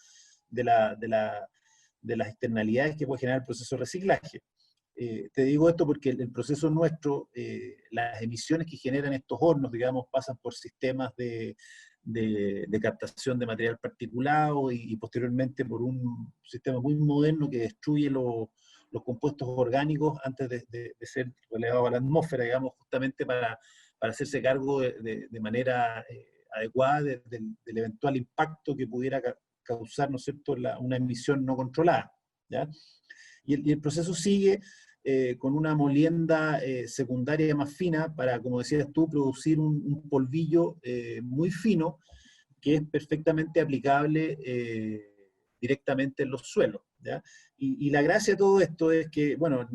de las externalidades que puede generar el proceso de reciclaje. Te digo esto porque el proceso nuestro, las emisiones que generan estos hornos, digamos, pasan por sistemas de captación de material particulado y posteriormente por un sistema muy moderno que destruye los compuestos orgánicos antes de ser relevados a la atmósfera, digamos, justamente para hacerse cargo de manera adecuada del eventual impacto que pudiera causar, ¿no es cierto?, una emisión no controlada, ¿ya? Y el proceso sigue con una molienda secundaria más fina para, como decías tú, producir un polvillo muy fino que es perfectamente aplicable directamente en los suelos, ¿ya? Y la gracia de todo esto es que, bueno,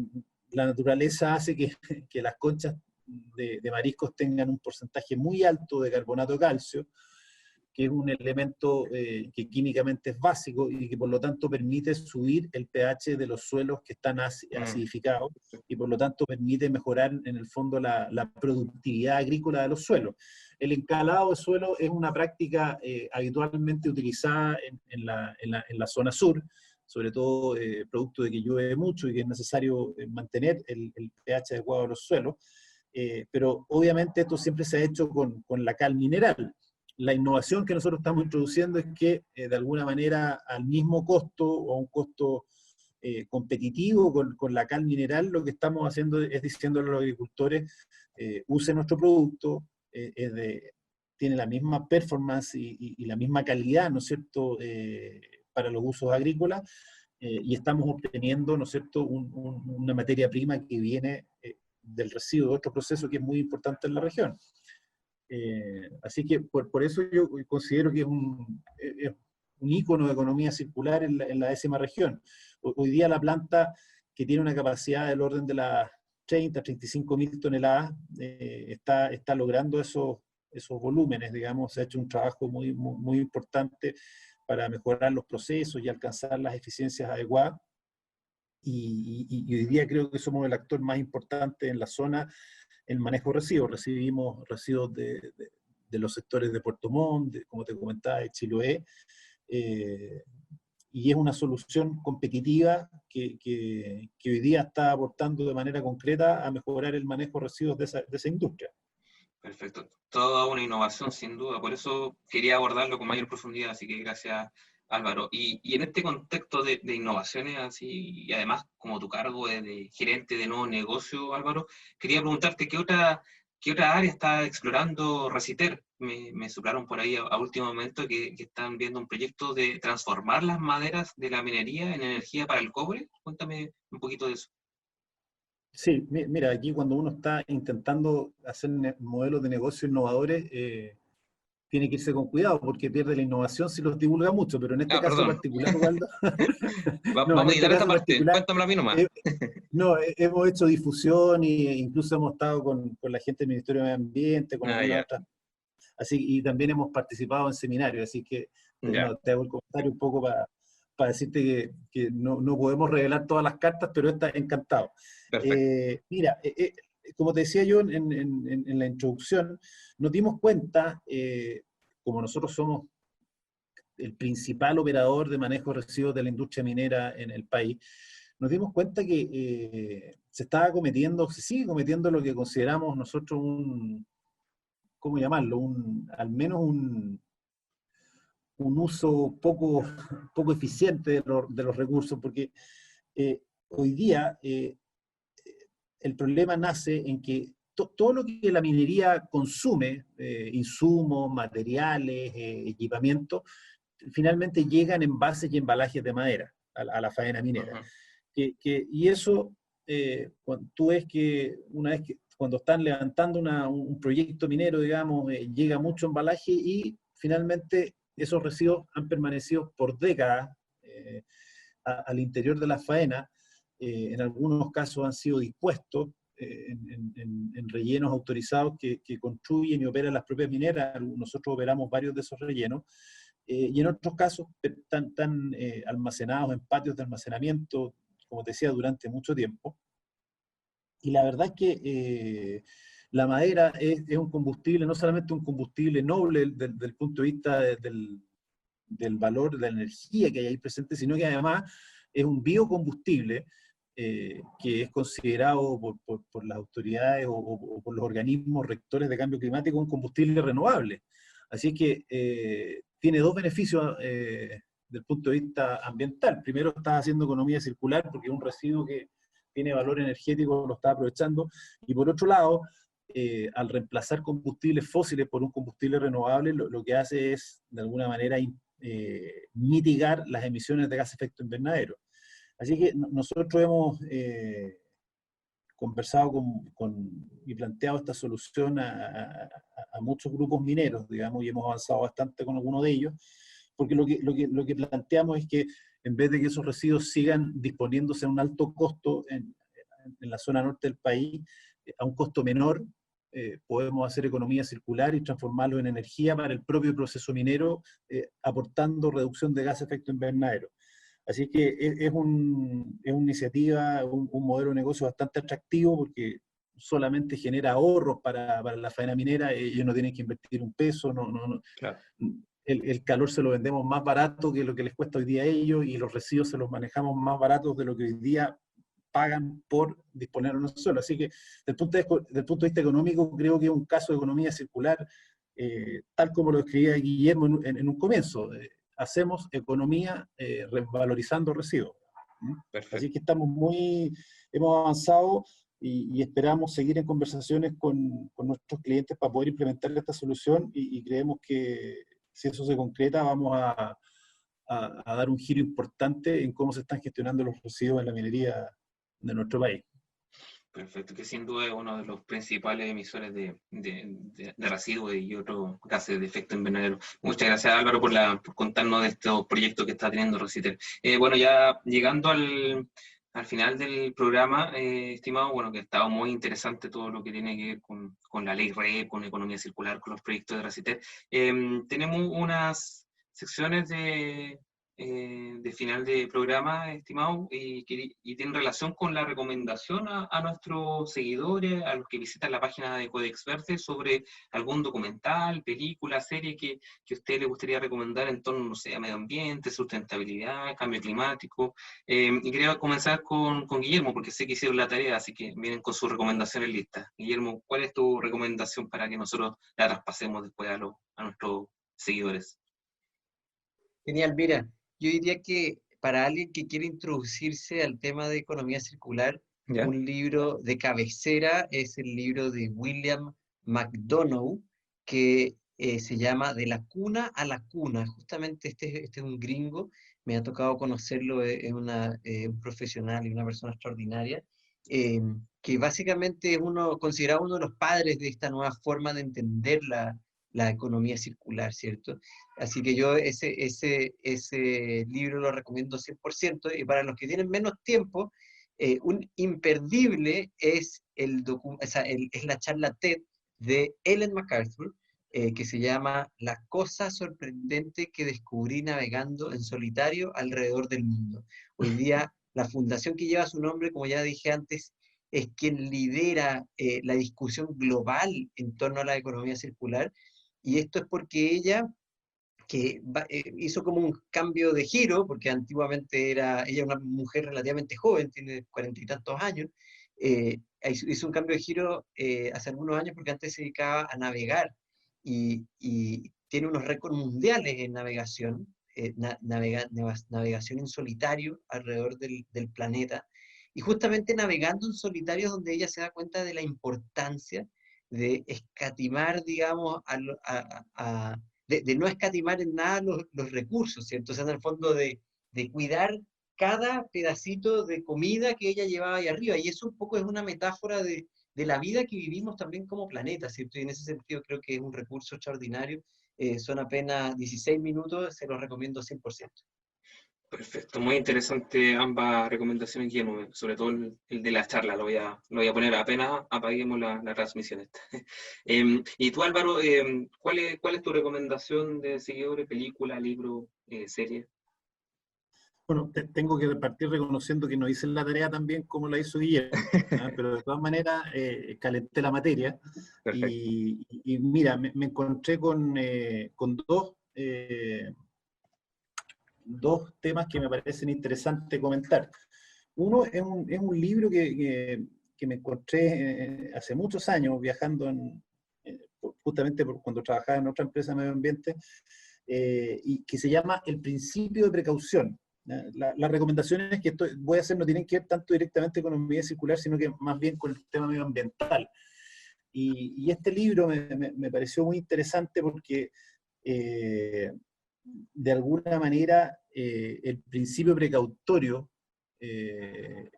la naturaleza hace que las conchas de mariscos tengan un porcentaje muy alto de carbonato de calcio, que es un elemento que químicamente es básico y que por lo tanto permite subir el pH de los suelos que están acidificados, y por lo tanto permite mejorar en el fondo la productividad agrícola de los suelos. El encalado de suelo es una práctica habitualmente utilizada en la zona sur, sobre todo producto de que llueve mucho y que es necesario mantener el pH adecuado de los suelos, pero obviamente esto siempre se ha hecho con la cal mineral. La innovación que nosotros estamos introduciendo es que de alguna manera al mismo costo o a un costo competitivo con la cal mineral, lo que estamos haciendo es diciendo a los agricultores, usen nuestro producto, tiene la misma performance y la misma calidad, ¿no es cierto?, para los usos agrícolas, y estamos obteniendo, ¿no es cierto?, una materia prima que viene del residuo de otro proceso que es muy importante en la región. Así que por eso yo considero que es un ícono de economía circular en la 10ª región. Hoy día la planta, que tiene una capacidad del orden de las 35.000 toneladas, está logrando esos volúmenes, digamos. Se ha hecho un trabajo muy, muy, muy importante para mejorar los procesos y alcanzar las eficiencias adecuadas. Y hoy día creo que somos el actor más importante en la zona en manejo de residuos. Recibimos residuos de los sectores de Puerto Montt, como te comentaba, de Chiloé, y es una solución competitiva que hoy día está aportando de manera concreta a mejorar el manejo de residuos de esa industria. Perfecto. Toda una innovación, sin duda. Por eso quería abordarlo con mayor profundidad, así que gracias, Álvaro. Y en este contexto de innovaciones, así, y además como tu cargo de gerente de nuevo negocio, Álvaro, quería preguntarte qué otra área está explorando Reciter. Me soplaron por ahí a último momento que están viendo un proyecto de transformar las maderas de la minería en energía para el cobre. Cuéntame un poquito de eso. Sí, mira, aquí cuando uno está intentando hacer modelos de negocio innovadores, tiene que irse con cuidado porque pierde la innovación si los divulga mucho, pero en este caso Perdón. particular, Waldo, no, Vamos en a este editar esta caso parte, particular, cuéntamela a mí nomás. no, hemos hecho difusión e incluso hemos estado con la gente del Ministerio de Medio Ambiente, con algunas Ya. otras, así, y también hemos participado en seminarios, así que Ya. no, te hago el comentario un poco para decirte que no podemos revelar todas las cartas, pero está encantado. Perfecto. Mira, como te decía yo en la introducción, nos dimos cuenta, como nosotros somos el principal operador de manejo de residuos de la industria minera en el país, nos dimos cuenta que se sigue cometiendo lo que consideramos nosotros ¿cómo llamarlo? Al menos un uso poco eficiente de los recursos, porque hoy día el problema nace en que todo lo que la minería consume, insumos, materiales, equipamiento, finalmente llegan en envases y embalajes de madera a la faena minera. Y eso, cuando tú ves que cuando están levantando un proyecto minero, digamos, llega mucho embalaje y finalmente esos residuos han permanecido por décadas al interior de la faena. En algunos casos han sido dispuestos en rellenos autorizados que construyen y operan las propias mineras. Nosotros operamos varios de esos rellenos. Y en otros casos están almacenados en patios de almacenamiento, como te decía, durante mucho tiempo. Y la verdad es que la madera es un combustible, no solamente un combustible noble del punto de vista del valor de la energía que hay ahí presente, sino que además es un biocombustible que es considerado por las autoridades o por los organismos rectores de cambio climático un combustible renovable. Así que tiene dos beneficios del punto de vista ambiental. Primero, estás haciendo economía circular porque es un residuo que tiene valor energético, lo está aprovechando. Y por otro lado, al reemplazar combustibles fósiles por un combustible renovable, lo que hace es, de alguna manera, mitigar las emisiones de gases de efecto invernadero. Así que nosotros hemos conversado y planteado esta solución a muchos grupos mineros, digamos, y hemos avanzado bastante con algunos de ellos, porque lo que planteamos es que en vez de que esos residuos sigan disponiéndose a un alto costo en la zona norte del país, a un costo menor, podemos hacer economía circular y transformarlo en energía para el propio proceso minero, aportando reducción de gases de efecto invernadero. Así que es una iniciativa, un modelo de negocio bastante atractivo porque solamente genera ahorros para la faena minera. Ellos no tienen que invertir un peso, Claro. El calor se lo vendemos más barato que lo que les cuesta hoy día a ellos, y los residuos se los manejamos más baratos de lo que hoy día pagan por disponer de un suelo. Así que desde el punto de vista económico creo que es un caso de economía circular, tal como lo escribía Guillermo en un comienzo. Hacemos economía revalorizando residuos. Perfecto. Así que hemos avanzado y esperamos seguir en conversaciones con nuestros clientes para poder implementar esta solución, y creemos que si eso se concreta vamos a dar un giro importante en cómo se están gestionando los residuos en la minería de nuestro país. Perfecto, que sin duda es uno de los principales emisores de residuos y otros gases de efecto invernadero. Muchas gracias, Álvaro, por contarnos de estos proyectos que está teniendo Rositel. Bueno, ya llegando al final del programa, estimado, bueno, que ha estado muy interesante todo lo que tiene que ver con la ley REP, con economía circular, con los proyectos de Rositel. Tenemos unas secciones de final de programa, estimado, y tiene relación con la recomendación a nuestros seguidores, a los que visitan la página de Codex Verde, sobre algún documental, película, serie que a usted le gustaría recomendar en torno, no sé, a medio ambiente, sustentabilidad, cambio climático. Y quería comenzar con Guillermo, porque sé que hicieron la tarea, así que vienen con sus recomendaciones listas. Guillermo, ¿cuál es tu recomendación para que nosotros la traspasemos después a nuestros seguidores? Genial, mira, yo diría que para alguien que quiere introducirse al tema de economía circular, ¿Ya? un libro de cabecera es el libro de William McDonough, que se llama De la cuna a la cuna. Justamente este es un gringo, me ha tocado conocerlo, es un profesional y una persona extraordinaria, que básicamente es considerado uno de los padres de esta nueva forma de entender la economía circular, ¿cierto? Así que yo ese libro lo recomiendo 100%, y para los que tienen menos tiempo, un imperdible es la charla TED de Ellen MacArthur, que se llama La cosa sorprendente que descubrí navegando en solitario alrededor del mundo. Hoy día la fundación que lleva su nombre, como ya dije antes, es quien lidera la discusión global en torno a la economía circular, y esto es porque ella hizo como un cambio de giro, porque antiguamente ella una mujer relativamente joven, tiene 40 y tantos años, hizo un cambio de giro hace algunos años, porque antes se dedicaba a navegar y tiene unos récords mundiales en navegación, navegación en solitario alrededor del planeta. Y justamente navegando en solitario es donde ella se da cuenta de la importancia de escatimar, digamos, de no escatimar en nada los recursos, ¿cierto? O sea, en el fondo de cuidar cada pedacito de comida que ella llevaba ahí arriba. Y eso un poco es una metáfora de la vida que vivimos también como planeta, ¿cierto? Y en ese sentido creo que es un recurso extraordinario. Son apenas 16 minutos, se los recomiendo 100%. Perfecto, muy interesante ambas recomendaciones, Guillermo, sobre todo el de la charla, lo voy a poner apenas apaguemos la transmisión esta. Y tú, Álvaro, ¿cuál es tu recomendación de seguidores, película, libro, serie? Bueno, tengo que partir reconociendo que no hice la tarea tan bien como la hizo Guillermo, ¿ah? Pero de todas maneras calenté la materia Perfecto. y mira, me encontré con dos temas que me parecen interesantes comentar. Uno es un libro que me encontré hace muchos años viajando justamente cuando trabajaba en otra empresa de medio ambiente, y que se llama El principio de precaución. Las recomendaciones que voy a hacer no tienen que ver tanto directamente con economía circular, sino que más bien con el tema medioambiental. Y este libro me pareció muy interesante porque de alguna manera el principio precautorio, que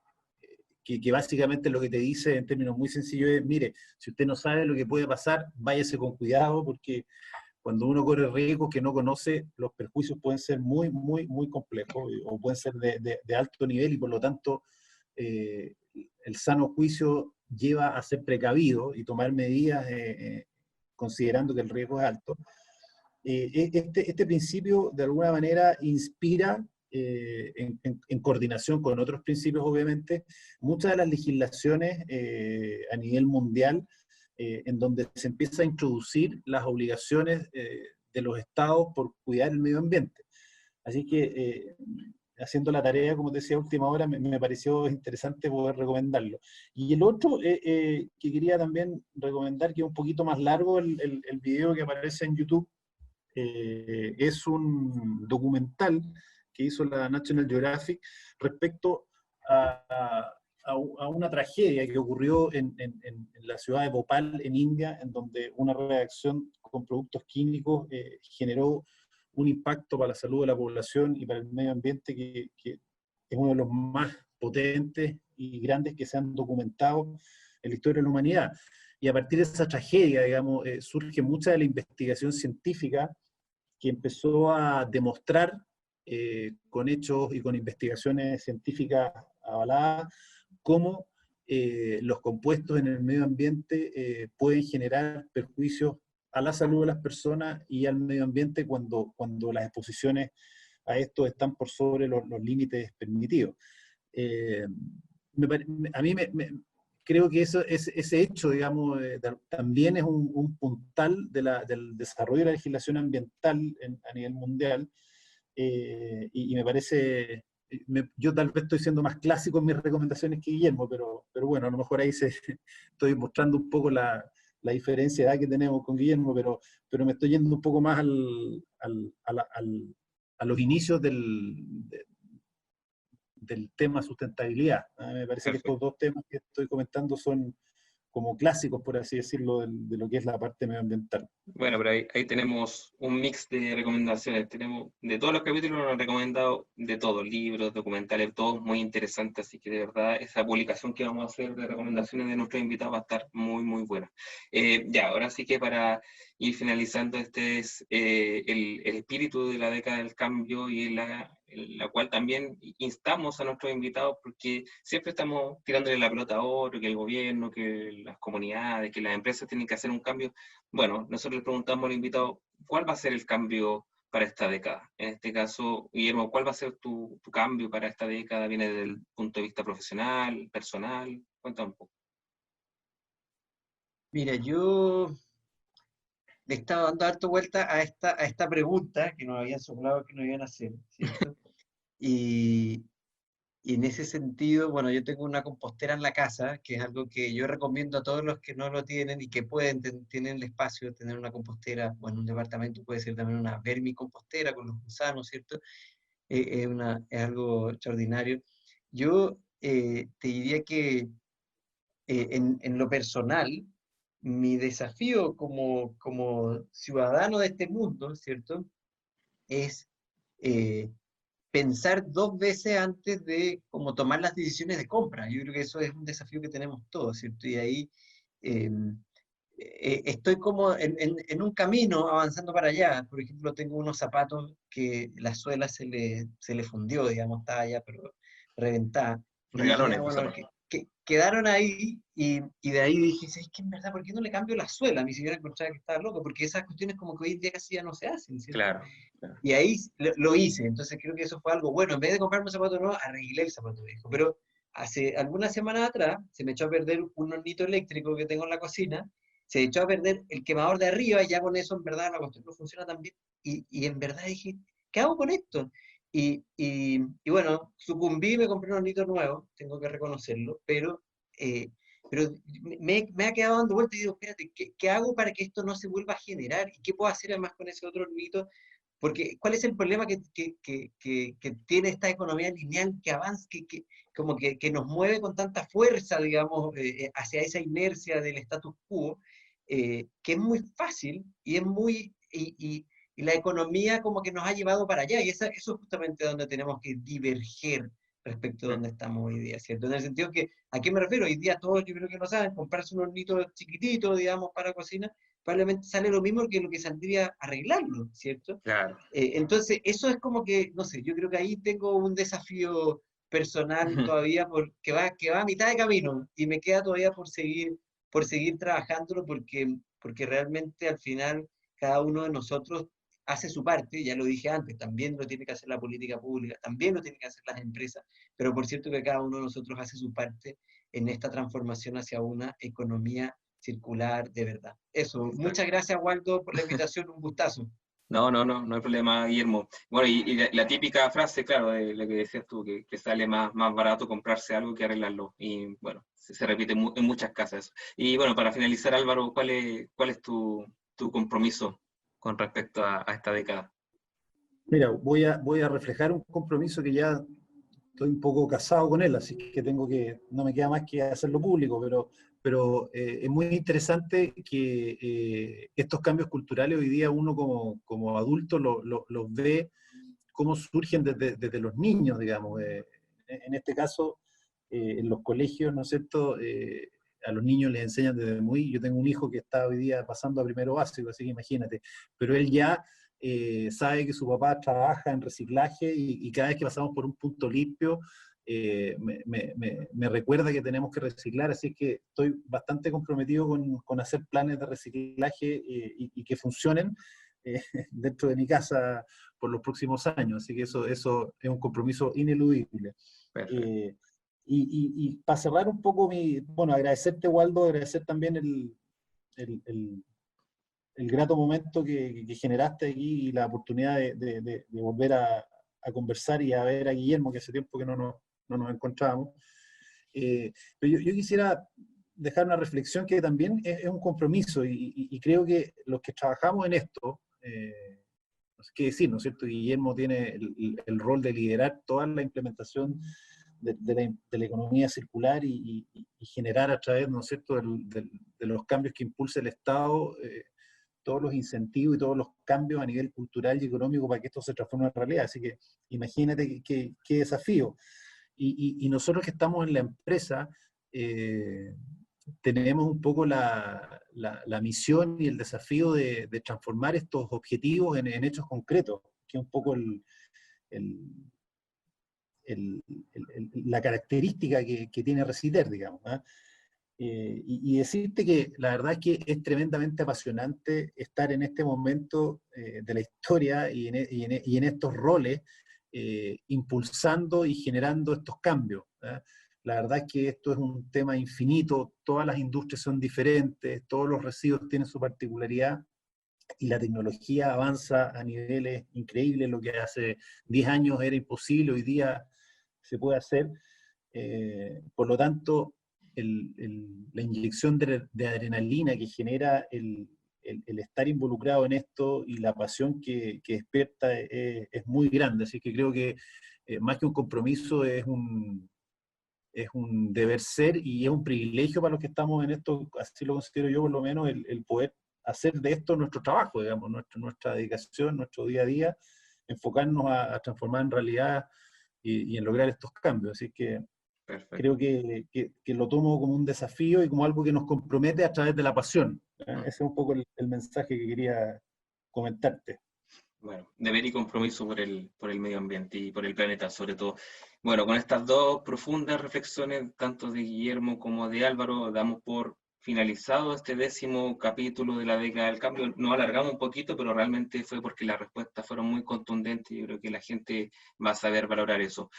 básicamente lo que te dice en términos muy sencillos es, mire, si usted no sabe lo que puede pasar, váyase con cuidado porque cuando uno corre riesgos que no conoce, los perjuicios pueden ser muy, muy, muy complejos o pueden ser de alto nivel y por lo tanto el sano juicio lleva a ser precavido y tomar medidas considerando que el riesgo es alto. Este principio de alguna manera inspira, en coordinación con otros principios obviamente, muchas de las legislaciones a nivel mundial en donde se empieza a introducir las obligaciones de los estados por cuidar el medio ambiente. Así que haciendo la tarea, como te decía, a última hora, me pareció interesante poder recomendarlo. Y el otro que quería también recomendar, que es un poquito más largo, el video que aparece en YouTube, es un documental que hizo la National Geographic respecto a una tragedia que ocurrió en la ciudad de Bhopal, en India, en donde una reacción con productos químicos generó un impacto para la salud de la población y para el medio ambiente que es uno de los más potentes y grandes que se han documentado en la historia de la humanidad. Y a partir de esa tragedia, digamos, surge mucha de la investigación científica que empezó a demostrar con hechos y con investigaciones científicas avaladas cómo los compuestos en el medio ambiente pueden generar perjuicios a la salud de las personas y al medio ambiente cuando las exposiciones a esto están por sobre los límites permitidos. Eh, a mí creo que ese hecho, digamos, también es un puntal del desarrollo de la legislación ambiental a nivel mundial, y me parece, yo tal vez estoy siendo más clásico en mis recomendaciones que Guillermo, pero bueno, a lo mejor ahí estoy mostrando un poco la diferencia de edad que tenemos con Guillermo, pero me estoy yendo un poco más a los inicios del tema sustentabilidad. Me parece que estos Perfecto. dos temas que estoy comentando son como clásicos, por así decirlo, de lo que es la parte medioambiental. Bueno, pero ahí tenemos un mix de recomendaciones. Tenemos de todos los capítulos nos han recomendado de todo, libros, documentales, todos muy interesantes. Así que de verdad esa publicación que vamos a hacer de recomendaciones de nuestros invitados va a estar muy, muy buena. Ya, ahora sí que para ir finalizando, este es el espíritu de la década del cambio y en la cual también instamos a nuestros invitados porque siempre estamos tirándole la pelota a otro, que el gobierno, que las comunidades, que las empresas tienen que hacer un cambio. Bueno, nosotros le preguntamos al invitado, ¿cuál va a ser el cambio para esta década? En este caso, Guillermo, ¿cuál va a ser tu cambio para esta década? ¿Viene desde el punto de vista profesional, personal? Cuéntame un poco. Mira, yo le estaba dando harto vuelta a esta pregunta que nos habían soplado que nos iban a hacer, ¿cierto? Y, Y en ese sentido, bueno, yo tengo una compostera en la casa, que es algo que yo recomiendo a todos los que no lo tienen y que pueden, tienen el espacio de tener una compostera, o en un departamento puede ser también una vermicompostera con los gusanos, ¿cierto? Es algo extraordinario. Yo te diría que en lo personal, mi desafío como ciudadano de este mundo, ¿cierto? Es eh, pensar dos veces antes de como tomar las decisiones de compra. Yo creo que eso es un desafío que tenemos todos, ¿cierto? Y ahí eh, estoy como en un camino avanzando para allá. Por ejemplo, tengo unos zapatos que la suela se le fundió, digamos, estaba ya pero reventada. Y dije, Regalones, ah, pues, bueno, zapatos. quedaron ahí y de ahí dije, ¿sabes qué? En verdad, ¿por qué no le cambio la suela? Mi señora encontraba que estaba loco, porque esas cuestiones como que hoy en día casi ya no se hacen, ¿cierto? Claro, claro. Y ahí lo hice, entonces creo que eso fue algo bueno. En vez de comprarme un zapato nuevo, arreglé el zapato viejo. Pero hace algunas semanas atrás se me echó a perder un hornito eléctrico que tengo en la cocina, se echó a perder el quemador de arriba y ya con eso en verdad la cuestión no funciona tan bien. Y en verdad dije, ¿qué hago con esto? Y bueno, sucumbí, me compré un hornito nuevo, tengo que reconocerlo, eh, pero me ha quedado dando vueltas y digo, espérate, ¿qué hago para que esto no se vuelva a generar? ¿Y qué puedo hacer además con ese otro hornito? Porque, ¿cuál es el problema que tiene esta economía lineal que avanza, como que nos mueve con tanta fuerza, digamos, hacia esa inercia del status quo, que es muy fácil y es muy, y la economía como que nos ha llevado para allá, y eso es justamente donde tenemos que diverger respecto a Mm. donde estamos hoy día, ¿cierto? En el sentido que, ¿a qué me refiero? Hoy día todos yo creo que lo saben, comprarse un hornito chiquitito, digamos, para cocina, probablemente sale lo mismo que lo que saldría arreglarlo, ¿cierto? Claro. Entonces, eso es como que, no sé, yo creo que ahí tengo un desafío personal todavía que va a mitad de camino y me queda todavía por seguir trabajándolo porque realmente al final cada uno de nosotros hace su parte, ya lo dije antes, también lo tiene que hacer la política pública, también lo tienen que hacer las empresas, pero por cierto que cada uno de nosotros hace su parte en esta transformación hacia una economía circular de verdad. Eso, muchas Exacto. gracias Waldo por la invitación, un gustazo. No, no, no, no hay problema, Guillermo. Bueno, y la típica frase, claro, de lo que decías tú, que sale más barato comprarse algo que arreglarlo. Y bueno, se repite en muchas casas. Y bueno, para finalizar, Álvaro, ¿cuál es tu compromiso con respecto a esta década? Mira, voy a reflejar un compromiso que ya estoy un poco casado con él, así que no me queda más que hacerlo público, pero es muy interesante que estos cambios culturales hoy día uno como adulto los ve cómo surgen desde los niños, digamos. En este caso, en los colegios, ¿no es cierto? A los niños les enseñan yo tengo un hijo que está hoy día pasando a primero básico, así que imagínate, pero él ya sabe que su papá trabaja en reciclaje y cada vez que pasamos por un punto limpio, me recuerda que tenemos que reciclar, así que estoy bastante comprometido con hacer planes de reciclaje y que funcionen dentro de mi casa por los próximos años, así que eso es un compromiso ineludible. Perfecto. Eh, y para cerrar un poco bueno, agradecerte, Waldo, agradecer también el, el- el grato momento que generaste aquí y la oportunidad de volver a conversar y a ver a Guillermo, que hace tiempo que no nos encontrábamos. Pero yo quisiera dejar una reflexión que también es un compromiso y creo que los que trabajamos en esto, no sé qué decir, ¿no es cierto? Guillermo tiene el rol de liderar toda la implementación de la economía circular y generar a través, ¿no es cierto?, de los cambios que impulsa el Estado, todos los incentivos y todos los cambios a nivel cultural y económico para que esto se transforme en realidad. Así que imagínate qué desafío. Y nosotros que estamos en la empresa, tenemos un poco la misión y el desafío de transformar estos objetivos en hechos concretos, que es un poco el, la característica que tiene Reciter, digamos. ¿Eh? Y decirte que la verdad es que es tremendamente apasionante estar en este momento de la historia y en estos roles, impulsando y generando estos cambios. ¿Eh? La verdad es que esto es un tema infinito, todas las industrias son diferentes, todos los residuos tienen su particularidad y la tecnología avanza a niveles increíbles, lo que hace 10 años era imposible, hoy día se puede hacer. Por lo tanto, la inyección de adrenalina que genera el estar involucrado en esto y la pasión que despierta es muy grande. Así que creo que más que un compromiso es un deber ser y es un privilegio para los que estamos en esto, así lo considero yo por lo menos, el poder hacer de esto nuestro trabajo, digamos, nuestra dedicación, nuestro día a día, enfocarnos a transformar en realidad y en lograr estos cambios. Así que Perfecto. creo que lo tomo como un desafío y como algo que nos compromete a través de la pasión. Ese es un poco el mensaje que quería comentarte. Bueno, deber y compromiso por el medio ambiente y por el planeta, sobre todo. Bueno, con estas dos profundas reflexiones, tanto de Guillermo como de Álvaro, damos por finalizado este 10º capítulo de la década del cambio. Nos alargamos un poquito, pero realmente fue porque las respuestas fueron muy contundentes y yo creo que la gente va a saber valorar eso.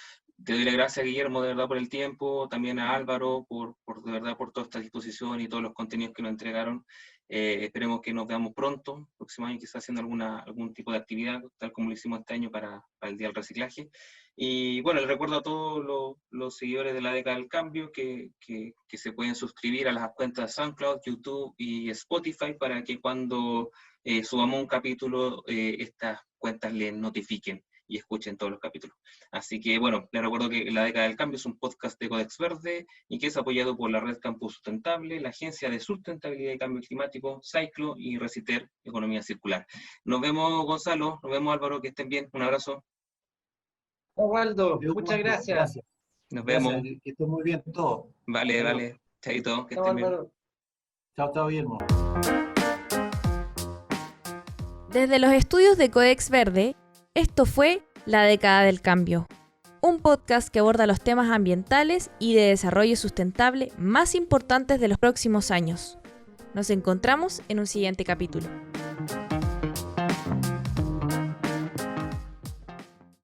Te doy las gracias, Guillermo, de verdad por el tiempo, también a Álvaro de verdad por toda esta disposición y todos los contenidos que nos entregaron. Esperemos que nos veamos pronto, el próximo año quizás haciendo algún tipo de actividad, tal como lo hicimos este año para el Día del Reciclaje. Y bueno, les recuerdo a todos los seguidores de la década del cambio que se pueden suscribir a las cuentas de SoundCloud, YouTube y Spotify para que cuando subamos un capítulo estas cuentas les notifiquen y escuchen todos los capítulos. Así que bueno, les recuerdo que La Década del Cambio es un podcast de Codex Verde y que es apoyado por la Red Campus Sustentable, la Agencia de Sustentabilidad y Cambio Climático, Cyclo y Reciter Economía Circular. Nos vemos, Gonzalo, nos vemos, Álvaro, que estén bien. Un abrazo. Waldo, muchas gracias. Gracias. Nos vemos. Gracias, que estén muy bien todos. Vale, vale. Chaito, que estén bien. Chao, Guillermo. Desde los estudios de Codex Verde, esto fue La Década del Cambio, un podcast que aborda los temas ambientales y de desarrollo sustentable más importantes de los próximos años. Nos encontramos en un siguiente capítulo.